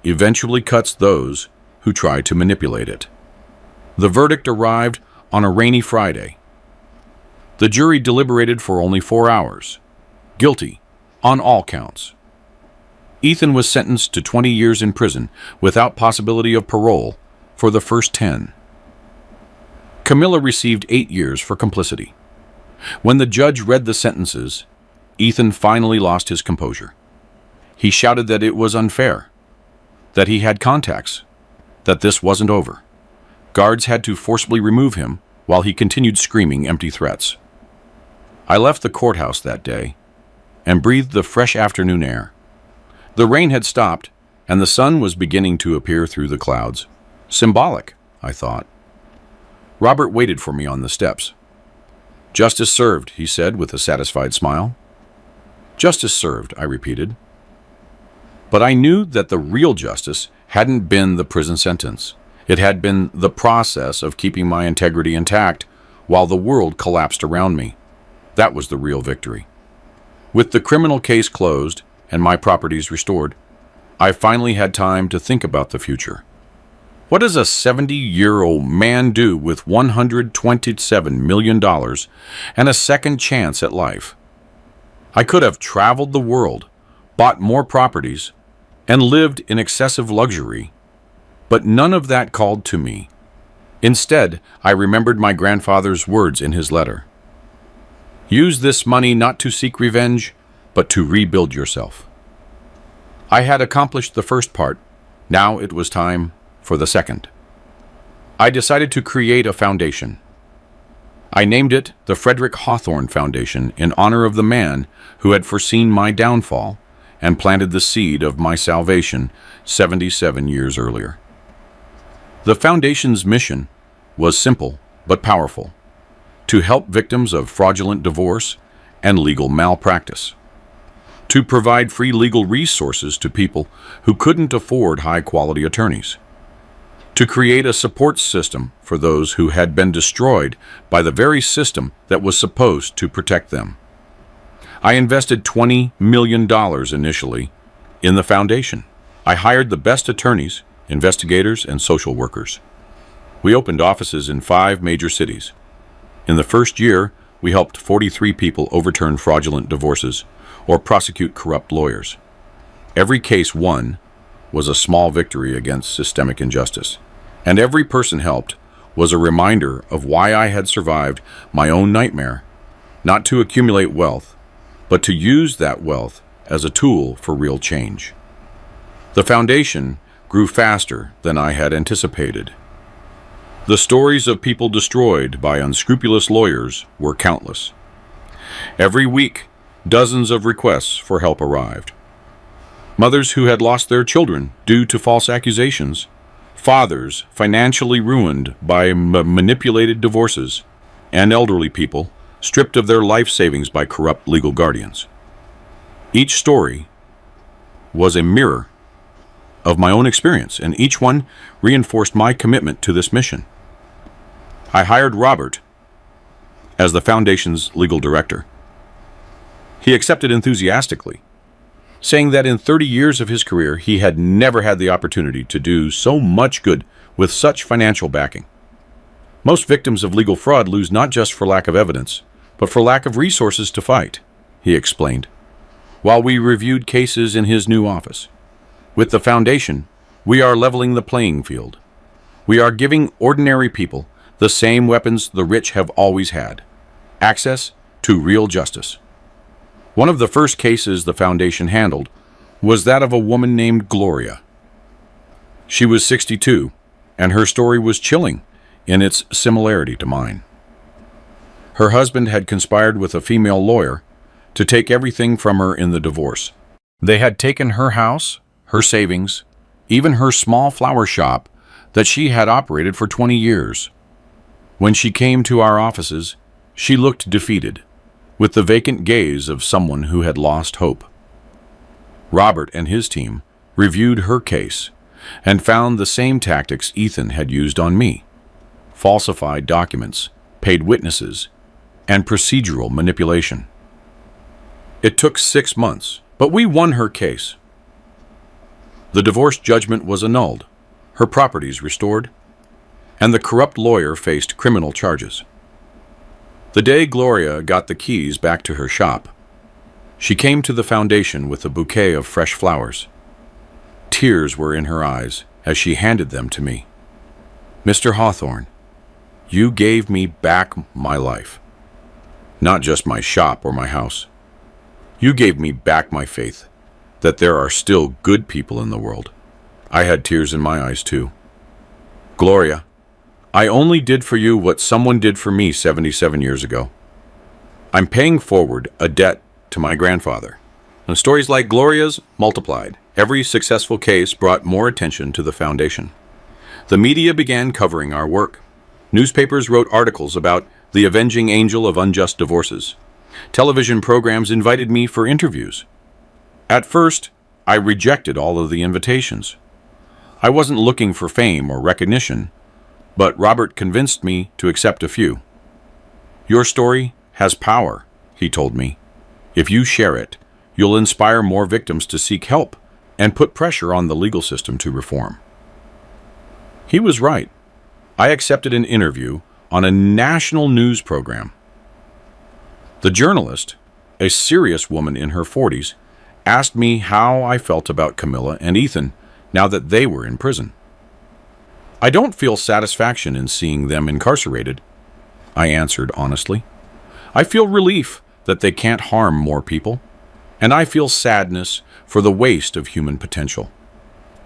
eventually cuts those who try to manipulate it. The verdict arrived on a rainy Friday. The jury deliberated for only 4 hours. Guilty on all counts. Ethan was sentenced to 20 years in prison without possibility of parole for the first 10. Camilla received 8 years for complicity. When the judge read the sentences, Ethan finally lost his composure. He shouted that it was unfair, that he had contacts, that this wasn't over. Guards had to forcibly remove him while he continued screaming empty threats. I left the courthouse that day and breathed the fresh afternoon air. The rain had stopped, and the sun was beginning to appear through the clouds. Symbolic, I thought. Robert waited for me on the steps. "Justice served," he said with a satisfied smile. "Justice served," I repeated. But I knew that the real justice hadn't been the prison sentence. It had been the process of keeping my integrity intact while the world collapsed around me. That was the real victory. With the criminal case closed and my properties restored, I finally had time to think about the future. What does a 70-year-old man do with $127 million and a second chance at life? I could have traveled the world, bought more properties, and lived in excessive luxury, but none of that called to me. Instead, I remembered my grandfather's words in his letter. "Use this money not to seek revenge, but to rebuild yourself." I had accomplished the first part. Now it was time for the second. I decided to create a foundation. I named it the Frederick Hawthorne Foundation in honor of the man who had foreseen my downfall and planted the seed of my salvation 77 years earlier. The foundation's mission was simple but powerful: to help victims of fraudulent divorce and legal malpractice, to provide free legal resources to people who couldn't afford high-quality attorneys, to create a support system for those who had been destroyed by the very system that was supposed to protect them. I invested $20 million initially in the foundation. I hired the best attorneys, investigators, and social workers. We opened offices in 5 major cities. In the first year, we helped 43 people overturn fraudulent divorces or prosecute corrupt lawyers. Every case won was a small victory against systemic injustice, and every person helped was a reminder of why I had survived my own nightmare, not to accumulate wealth, but to use that wealth as a tool for real change. The foundation grew faster than I had anticipated. The stories of people destroyed by unscrupulous lawyers were countless. Every week, dozens of requests for help arrived. Mothers who had lost their children due to false accusations, fathers financially ruined by manipulated divorces, and elderly people stripped of their life savings by corrupt legal guardians. Each story was a mirror of my own experience, and each one reinforced my commitment to this mission. I hired Robert as the foundation's legal director. He accepted enthusiastically, saying that in 30 years of his career, he had never had the opportunity to do so much good with such financial backing. Most victims of legal fraud lose not just for lack of evidence, but for lack of resources to fight, he explained, while we reviewed cases in his new office. With the foundation, we are leveling the playing field. We are giving ordinary people the same weapons the rich have always had: access to real justice. One of the first cases the foundation handled was that of a woman named Gloria. She was 62, and her story was chilling in its similarity to mine. Her husband had conspired with a female lawyer to take everything from her in the divorce. They had taken her house, her savings, even her small flower shop that she had operated for 20 years. When she came to our offices, she looked defeated, with the vacant gaze of someone who had lost hope. Robert and his team reviewed her case and found the same tactics Ethan had used on me: falsified documents, paid witnesses, and procedural manipulation. It took 6 months, but we won her case. The divorce judgment was annulled, her properties restored, and the corrupt lawyer faced criminal charges. The day Gloria got the keys back to her shop, she came to the foundation with a bouquet of fresh flowers. Tears were in her eyes as she handed them to me. "Mr. Hawthorne, you gave me back my life. Not just my shop or my house. You gave me back my faith that there are still good people in the world." I had tears in my eyes too. "Gloria, I only did for you what someone did for me 77 years ago. I'm paying forward a debt to my grandfather." And stories like Gloria's multiplied. Every successful case brought more attention to the foundation. The media began covering our work. Newspapers wrote articles about the avenging angel of unjust divorces. Television programs invited me for interviews. At first, I rejected all of the invitations. I wasn't looking for fame or recognition, but Robert convinced me to accept a few. "Your story has power," he told me. "If you share it, you'll inspire more victims to seek help and put pressure on the legal system to reform." He was right. I accepted an interview on a national news program. The journalist, a serious woman in her 40s, asked me how I felt about Camilla and Ethan now that they were in prison. "I don't feel satisfaction in seeing them incarcerated," I answered honestly. "I feel relief that they can't harm more people, and I feel sadness for the waste of human potential.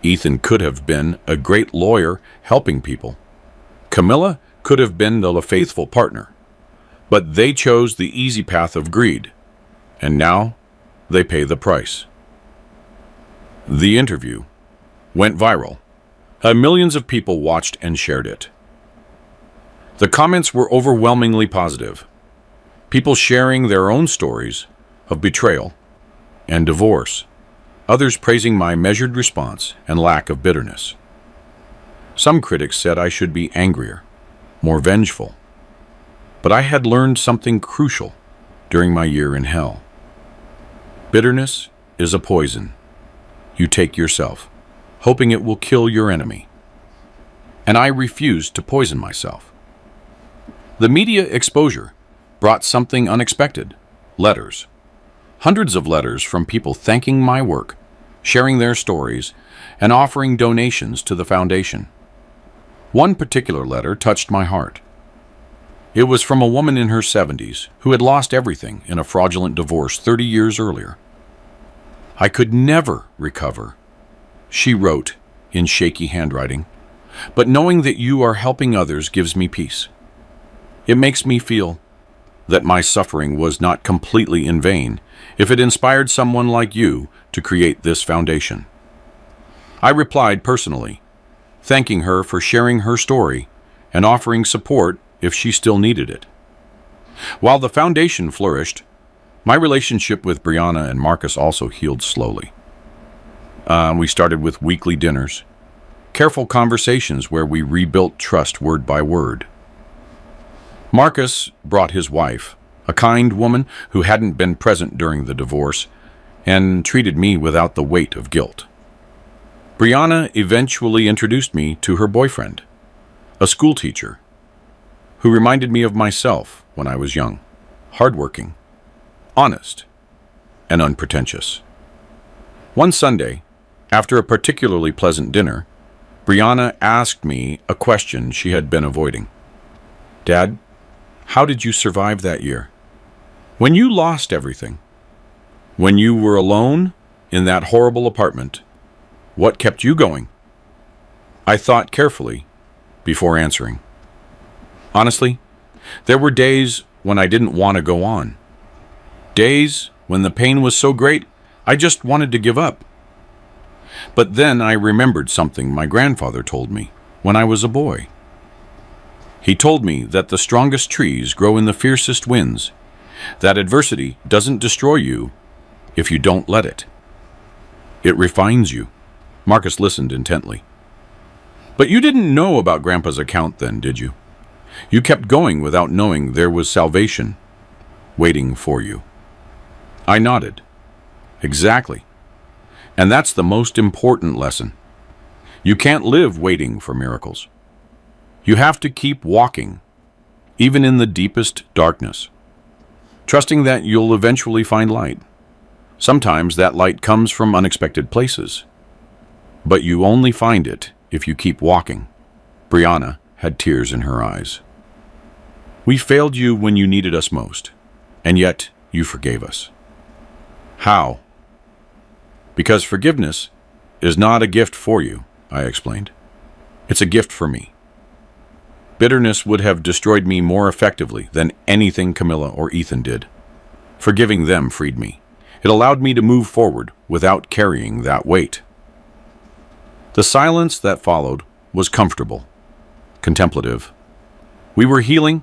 Ethan could have been a great lawyer helping people. Camilla could have been the faithful partner, but they chose the easy path of greed, and now they pay the price." The interview went viral. Millions of people watched and shared it. The comments were overwhelmingly positive. People sharing their own stories of betrayal and divorce, others praising my measured response and lack of bitterness. Some critics said I should be angrier, more vengeful. But I had learned something crucial during my year in hell. Bitterness is a poison you take yourself, hoping it will kill your enemy. And I refused to poison myself. The media exposure brought something unexpected: letters. Hundreds of letters from people thanking my work, sharing their stories, and offering donations to the foundation. One particular letter touched my heart. It was from a woman in her 70s who had lost everything in a fraudulent divorce 30 years earlier. "I could never recover," she wrote in shaky handwriting, "but knowing that you are helping others gives me peace. It makes me feel that my suffering was not completely in vain if it inspired someone like you to create this foundation." I replied personally, thanking her for sharing her story and offering support if she still needed it. While the foundation flourished, my relationship with Brianna and Marcus also healed slowly. We started with weekly dinners, careful conversations where we rebuilt trust word by word. Marcus brought his wife, a kind woman who hadn't been present during the divorce, and treated me without the weight of guilt. Brianna eventually introduced me to her boyfriend, a school teacher, who reminded me of myself when I was young, hardworking, honest, and unpretentious. One Sunday, after a particularly pleasant dinner, Brianna asked me a question she had been avoiding. "Dad, how did you survive that year? When you lost everything, when you were alone in that horrible apartment, what kept you going?" I thought carefully before answering. Honestly, there were days when I didn't want to go on. Days when the pain was so great, I just wanted to give up. But then I remembered something my grandfather told me when I was a boy. He told me that the strongest trees grow in the fiercest winds, that adversity doesn't destroy you if you don't let it. It refines you. Marcus listened intently. "But you didn't know about Grandpa's account then, did you? You kept going without knowing there was salvation waiting for you." I nodded. Exactly. And that's the most important lesson. You can't live waiting for miracles. You have to keep walking, even in the deepest darkness, trusting that you'll eventually find light. Sometimes that light comes from unexpected places, but you only find it if you keep walking. Brianna had tears in her eyes. "We failed you when you needed us most, and yet you forgave us." "How?" "Because forgiveness is not a gift for you," I explained. "It's a gift for me. Bitterness would have destroyed me more effectively than anything Camilla or Ethan did. Forgiving them freed me. It allowed me to move forward without carrying that weight." The silence that followed was comfortable, contemplative. We were healing,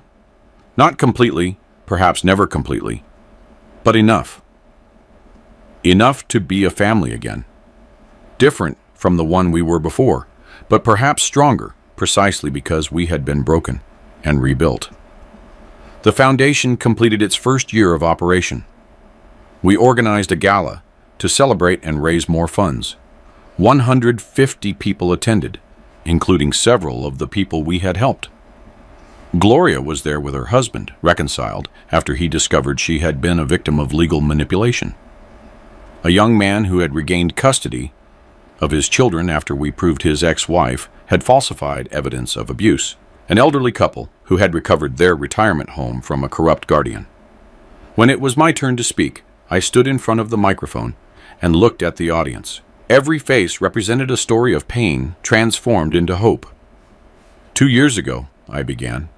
not completely, perhaps never completely, but enough. Enough to be a family again. Different from the one we were before, but perhaps stronger, precisely because we had been broken and rebuilt. The foundation completed its first year of operation. We organized a gala to celebrate and raise more funds. 150 people attended, including several of the people we had helped. Gloria was there with her husband, reconciled after he discovered she had been a victim of legal manipulation. A young man who had regained custody of his children after we proved his ex-wife had falsified evidence of abuse. An elderly couple who had recovered their retirement home from a corrupt guardian. When it was my turn to speak, I stood in front of the microphone and looked at the audience. Every face represented a story of pain transformed into hope. 2 years ago, I began,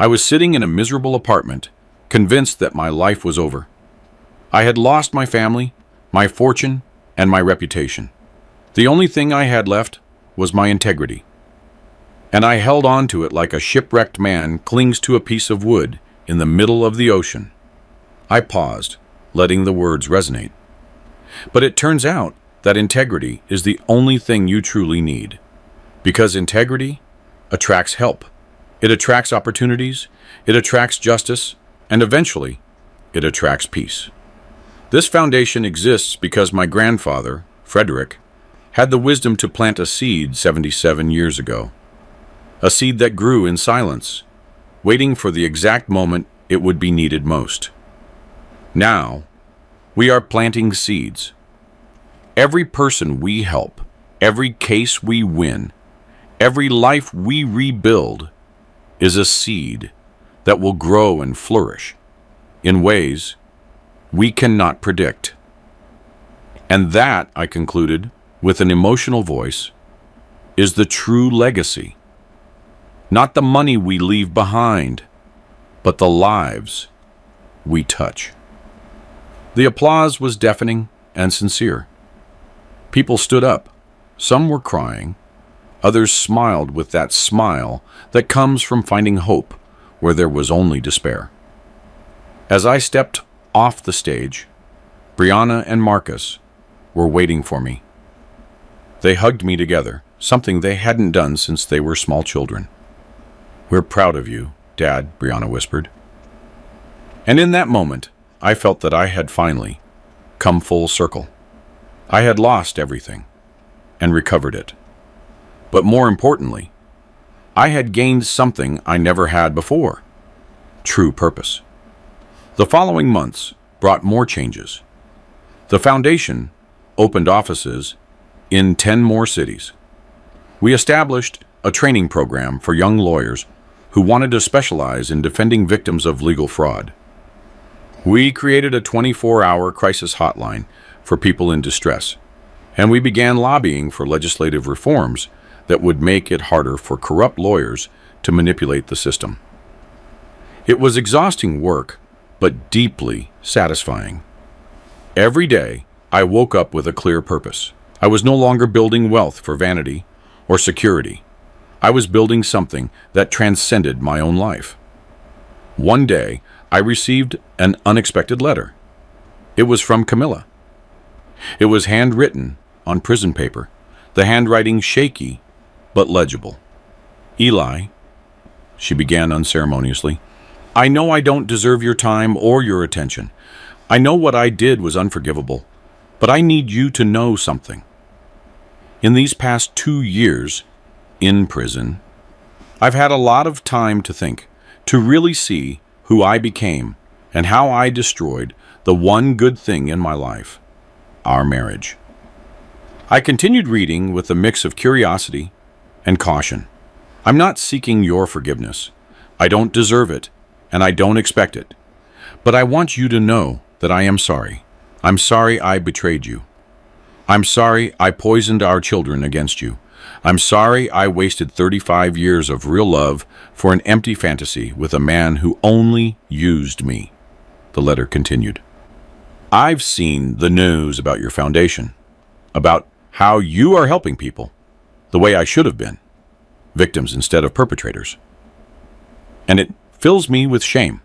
I was sitting in a miserable apartment, convinced that my life was over. I had lost my family, my fortune, and my reputation. The only thing I had left was my integrity. And I held on to it like a shipwrecked man clings to a piece of wood in the middle of the ocean. I paused, letting the words resonate. But it turns out that integrity is the only thing you truly need. Because integrity attracts help. It attracts opportunities, it attracts justice, and eventually, it attracts peace. This foundation exists because my grandfather, Frederick, had the wisdom to plant a seed 77 years ago. A seed that grew in silence, waiting for the exact moment it would be needed most. Now, we are planting seeds. Every person we help, every case we win, every life we rebuild is a seed that will grow and flourish in ways we cannot predict. And that, I concluded with an emotional voice, is the true legacy. Not the money we leave behind, but the lives we touch. The applause was deafening and sincere. People stood up. Some were crying. Others smiled with that smile that comes from finding hope where there was only despair. As I stepped off the stage, Brianna and Marcus were waiting for me. They hugged me together, something they hadn't done since they were small children. "We're proud of you, Dad," Brianna whispered. And in that moment, I felt that I had finally come full circle. I had lost everything and recovered it. But more importantly, I had gained something I never had before: true purpose. The following months brought more changes. The foundation opened offices in 10 more cities. We established a training program for young lawyers who wanted to specialize in defending victims of legal fraud. We created a 24-hour crisis hotline for people in distress, and we began lobbying for legislative reforms that would make it harder for corrupt lawyers to manipulate the system. It was exhausting work, but deeply satisfying. Every day, I woke up with a clear purpose. I was no longer building wealth for vanity or security. I was building something that transcended my own life. One day, I received an unexpected letter. It was from Camilla. It was handwritten on prison paper, the handwriting shaky but legible. "Eli," she began unceremoniously, "I know I don't deserve your time or your attention. I know what I did was unforgivable, but I need you to know something. In these past 2 years in prison, I've had a lot of time to think, to really see who I became and how I destroyed the one good thing in my life: our marriage." I continued reading with a mix of curiosity and caution. "I'm not seeking your forgiveness. I don't deserve it, and I don't expect it. But I want you to know that I am sorry. I'm sorry I betrayed you. I'm sorry I poisoned our children against you. I'm sorry I wasted 35 years of real love for an empty fantasy with a man who only used me." The letter continued. "I've seen the news about your foundation, about how you are helping people the way I should have been, victims instead of perpetrators. And it fills me with shame,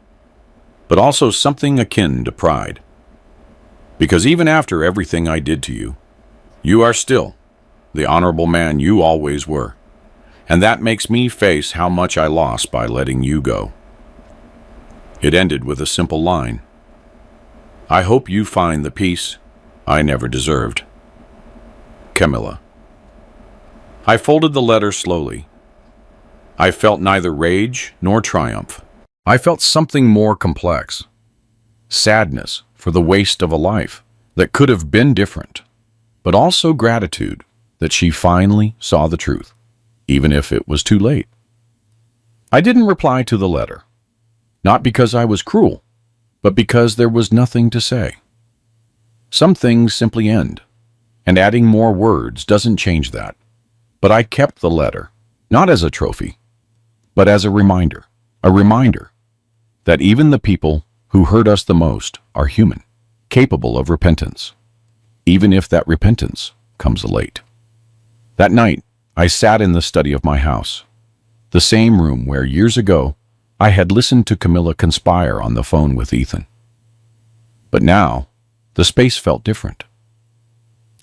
but also something akin to pride. Because even after everything I did to you, you are still the honorable man you always were. And that makes me face how much I lost by letting you go." It ended with a simple line: "I hope you find the peace I never deserved. Camilla." I folded the letter slowly. I felt neither rage nor triumph. I felt something more complex: sadness for the waste of a life that could have been different, but also gratitude that she finally saw the truth, even if it was too late. I didn't reply to the letter, not because I was cruel, but because there was nothing to say. Some things simply end, and adding more words doesn't change that. But I kept the letter, not as a trophy, but as a reminder that even the people who hurt us the most are human, capable of repentance, even if that repentance comes late. That night, I sat in the study of my house, the same room where years ago I had listened to Camilla conspire on the phone with Ethan. But now, the space felt different.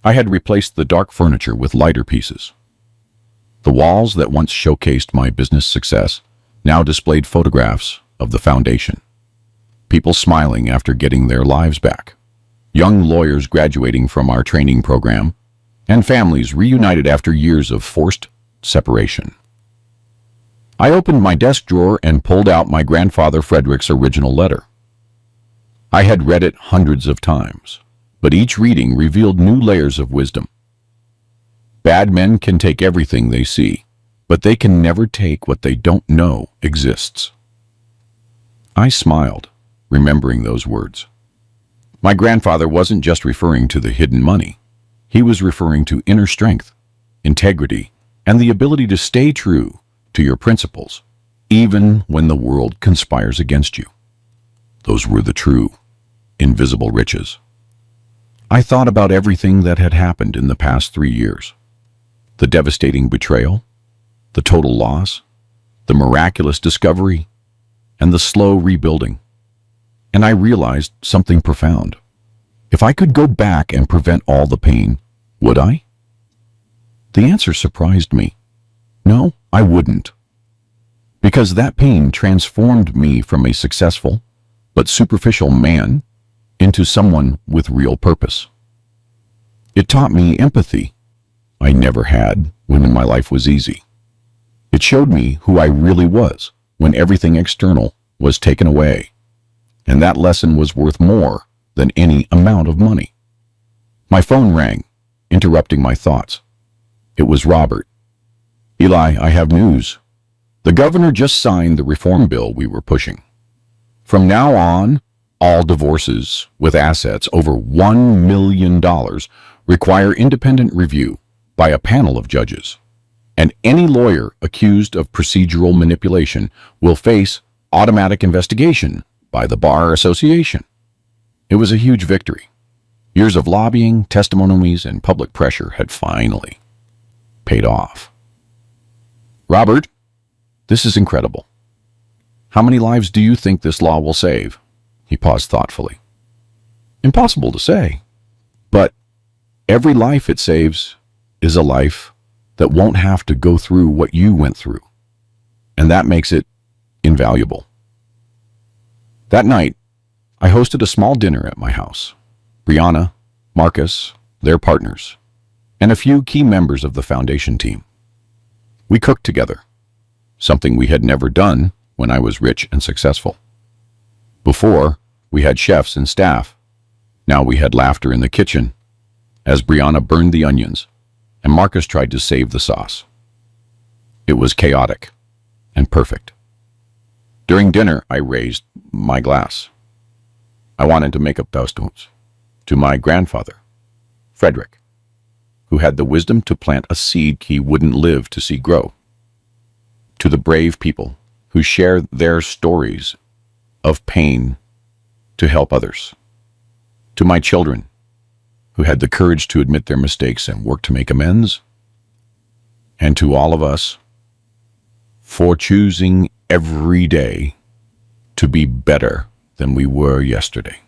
I had replaced the dark furniture with lighter pieces. The walls that once showcased my business success now displayed photographs of the foundation. People smiling after getting their lives back. Young lawyers graduating from our training program, and families reunited after years of forced separation. I opened my desk drawer and pulled out my grandfather Frederick's original letter. I had read it hundreds of times, but each reading revealed new layers of wisdom. Bad men can take everything they see, but they can never take what they don't know exists. I smiled, remembering those words. My grandfather wasn't just referring to the hidden money. He was referring to inner strength, integrity, and the ability to stay true to your principles, even when the world conspires against you. Those were the true, invisible riches. I thought about everything that had happened in the past 3 years. The devastating betrayal, the total loss, the miraculous discovery, and the slow rebuilding. And I realized something profound. If I could go back and prevent all the pain, would I? The answer surprised me. No, I wouldn't. Because that pain transformed me from a successful but superficial man into someone with real purpose. It taught me empathy I never had when my life was easy. It showed me who I really was when everything external was taken away. And that lesson was worth more than any amount of money. My phone rang, interrupting my thoughts. It was Robert. Eli, I have news. The governor just signed the reform bill we were pushing. From now on, all divorces with assets over $1 million require independent review by a panel of judges. And any lawyer accused of procedural manipulation will face automatic investigation by the Bar Association. It was a huge victory. Years of lobbying, testimonies, and public pressure had finally paid off. Robert, this is incredible. How many lives do you think this law will save? He paused thoughtfully. Impossible to say, but every life it saves is a life that won't have to go through what you went through, and that makes it invaluable. That night, I hosted a small dinner at my house. Brianna, Marcus, their partners, and a few key members of the foundation team. We cooked together, something we had never done when I was rich and successful. Before, we had chefs and staff. Now we had laughter in the kitchen as Brianna burned the onions and Marcus tried to save the sauce. It was chaotic and perfect. During dinner, I raised my glass. I wanted to make a toast to my grandfather, Frederick, who had the wisdom to plant a seed he wouldn't live to see grow. To the brave people who share their stories of pain to help others. To my children, who had the courage to admit their mistakes and work to make amends. And to all of us, for choosing every day to be better than we were yesterday.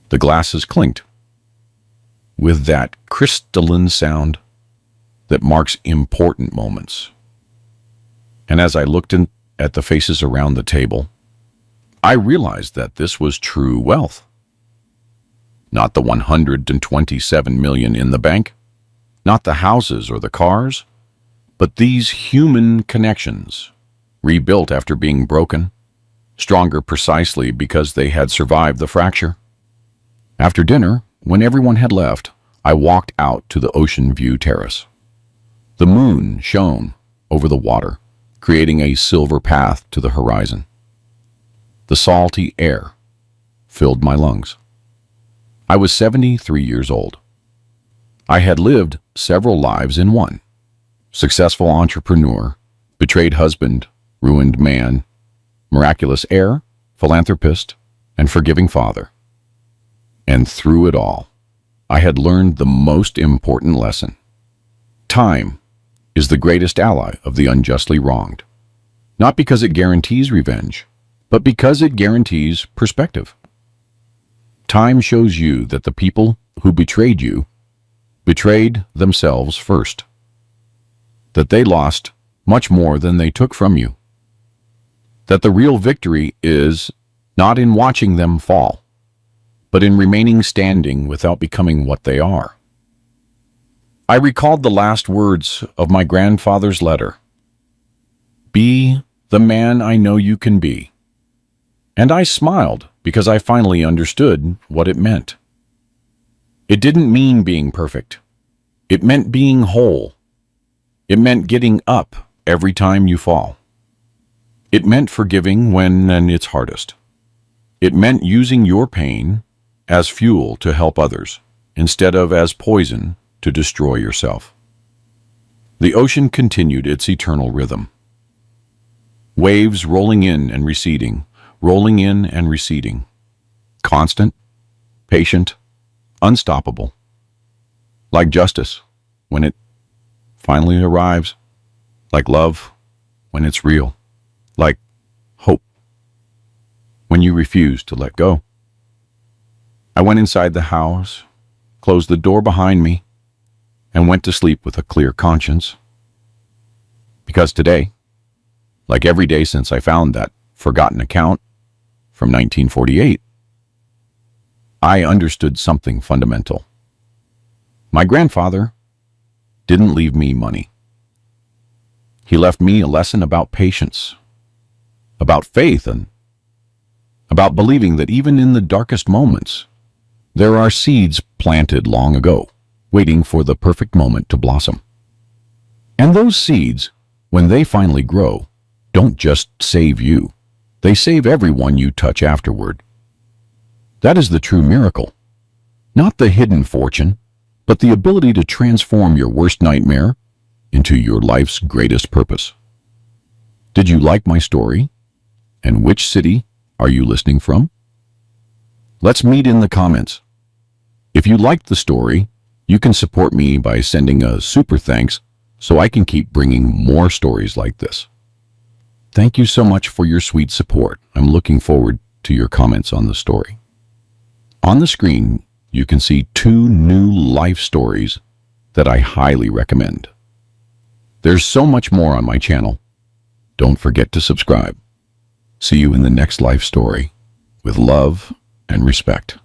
The glasses clinked with that crystalline sound that marks important moments. And as I looked at the faces around the table, I realized that this was true wealth. Not the 127 million in the bank, not the houses or the cars, but these human connections, rebuilt after being broken, stronger precisely because they had survived the fracture. After dinner, when everyone had left, I walked out to the ocean view terrace. The moon shone over the water, creating a silver path to the horizon. The salty air filled my lungs. I was 73 years old. I had lived several lives in one. Successful entrepreneur, betrayed husband, ruined man, miraculous heir, philanthropist, and forgiving father. And through it all, I had learned the most important lesson. Time is the greatest ally of the unjustly wronged. Not because it guarantees revenge, but because it guarantees perspective. Time shows you that the people who betrayed you betrayed themselves first. that they lost much more than they took from you. That the real victory is not in watching them fall, but in remaining standing without becoming what they are. I recalled the last words of my grandfather's letter. Be the man I know you can be. And I smiled because I finally understood what it meant. It didn't mean being perfect. It meant being whole. It meant getting up every time you fall. It meant forgiving when it's hardest. It meant using your pain as fuel to help others, instead of as poison to destroy yourself. The ocean continued its eternal rhythm. Waves rolling in and receding, rolling in and receding. Constant, patient, unstoppable. Like justice when it finally arrives. Like love when it's real. Like hope when you refuse to let go. I went inside the house, closed the door behind me, and went to sleep with a clear conscience. Because today, like every day since I found that forgotten account from 1948, I understood something fundamental. My grandfather didn't leave me money. He left me a lesson about patience, about faith, and about believing that even in the darkest moments, there are seeds planted long ago, waiting for the perfect moment to blossom. And those seeds, when they finally grow, don't just save you. They save everyone you touch afterward. That is the true miracle. Not the hidden fortune, but the ability to transform your worst nightmare into your life's greatest purpose. Did you like my story? And which city are you listening from? Let's meet in the comments. If you liked the story, you can support me by sending a super thanks so I can keep bringing more stories like this. Thank you so much for your sweet support. I'm looking forward to your comments on the story. On the screen, you can see 2 new life stories that I highly recommend. There's so much more on my channel. Don't forget to subscribe. See you in the next life story with love and respect.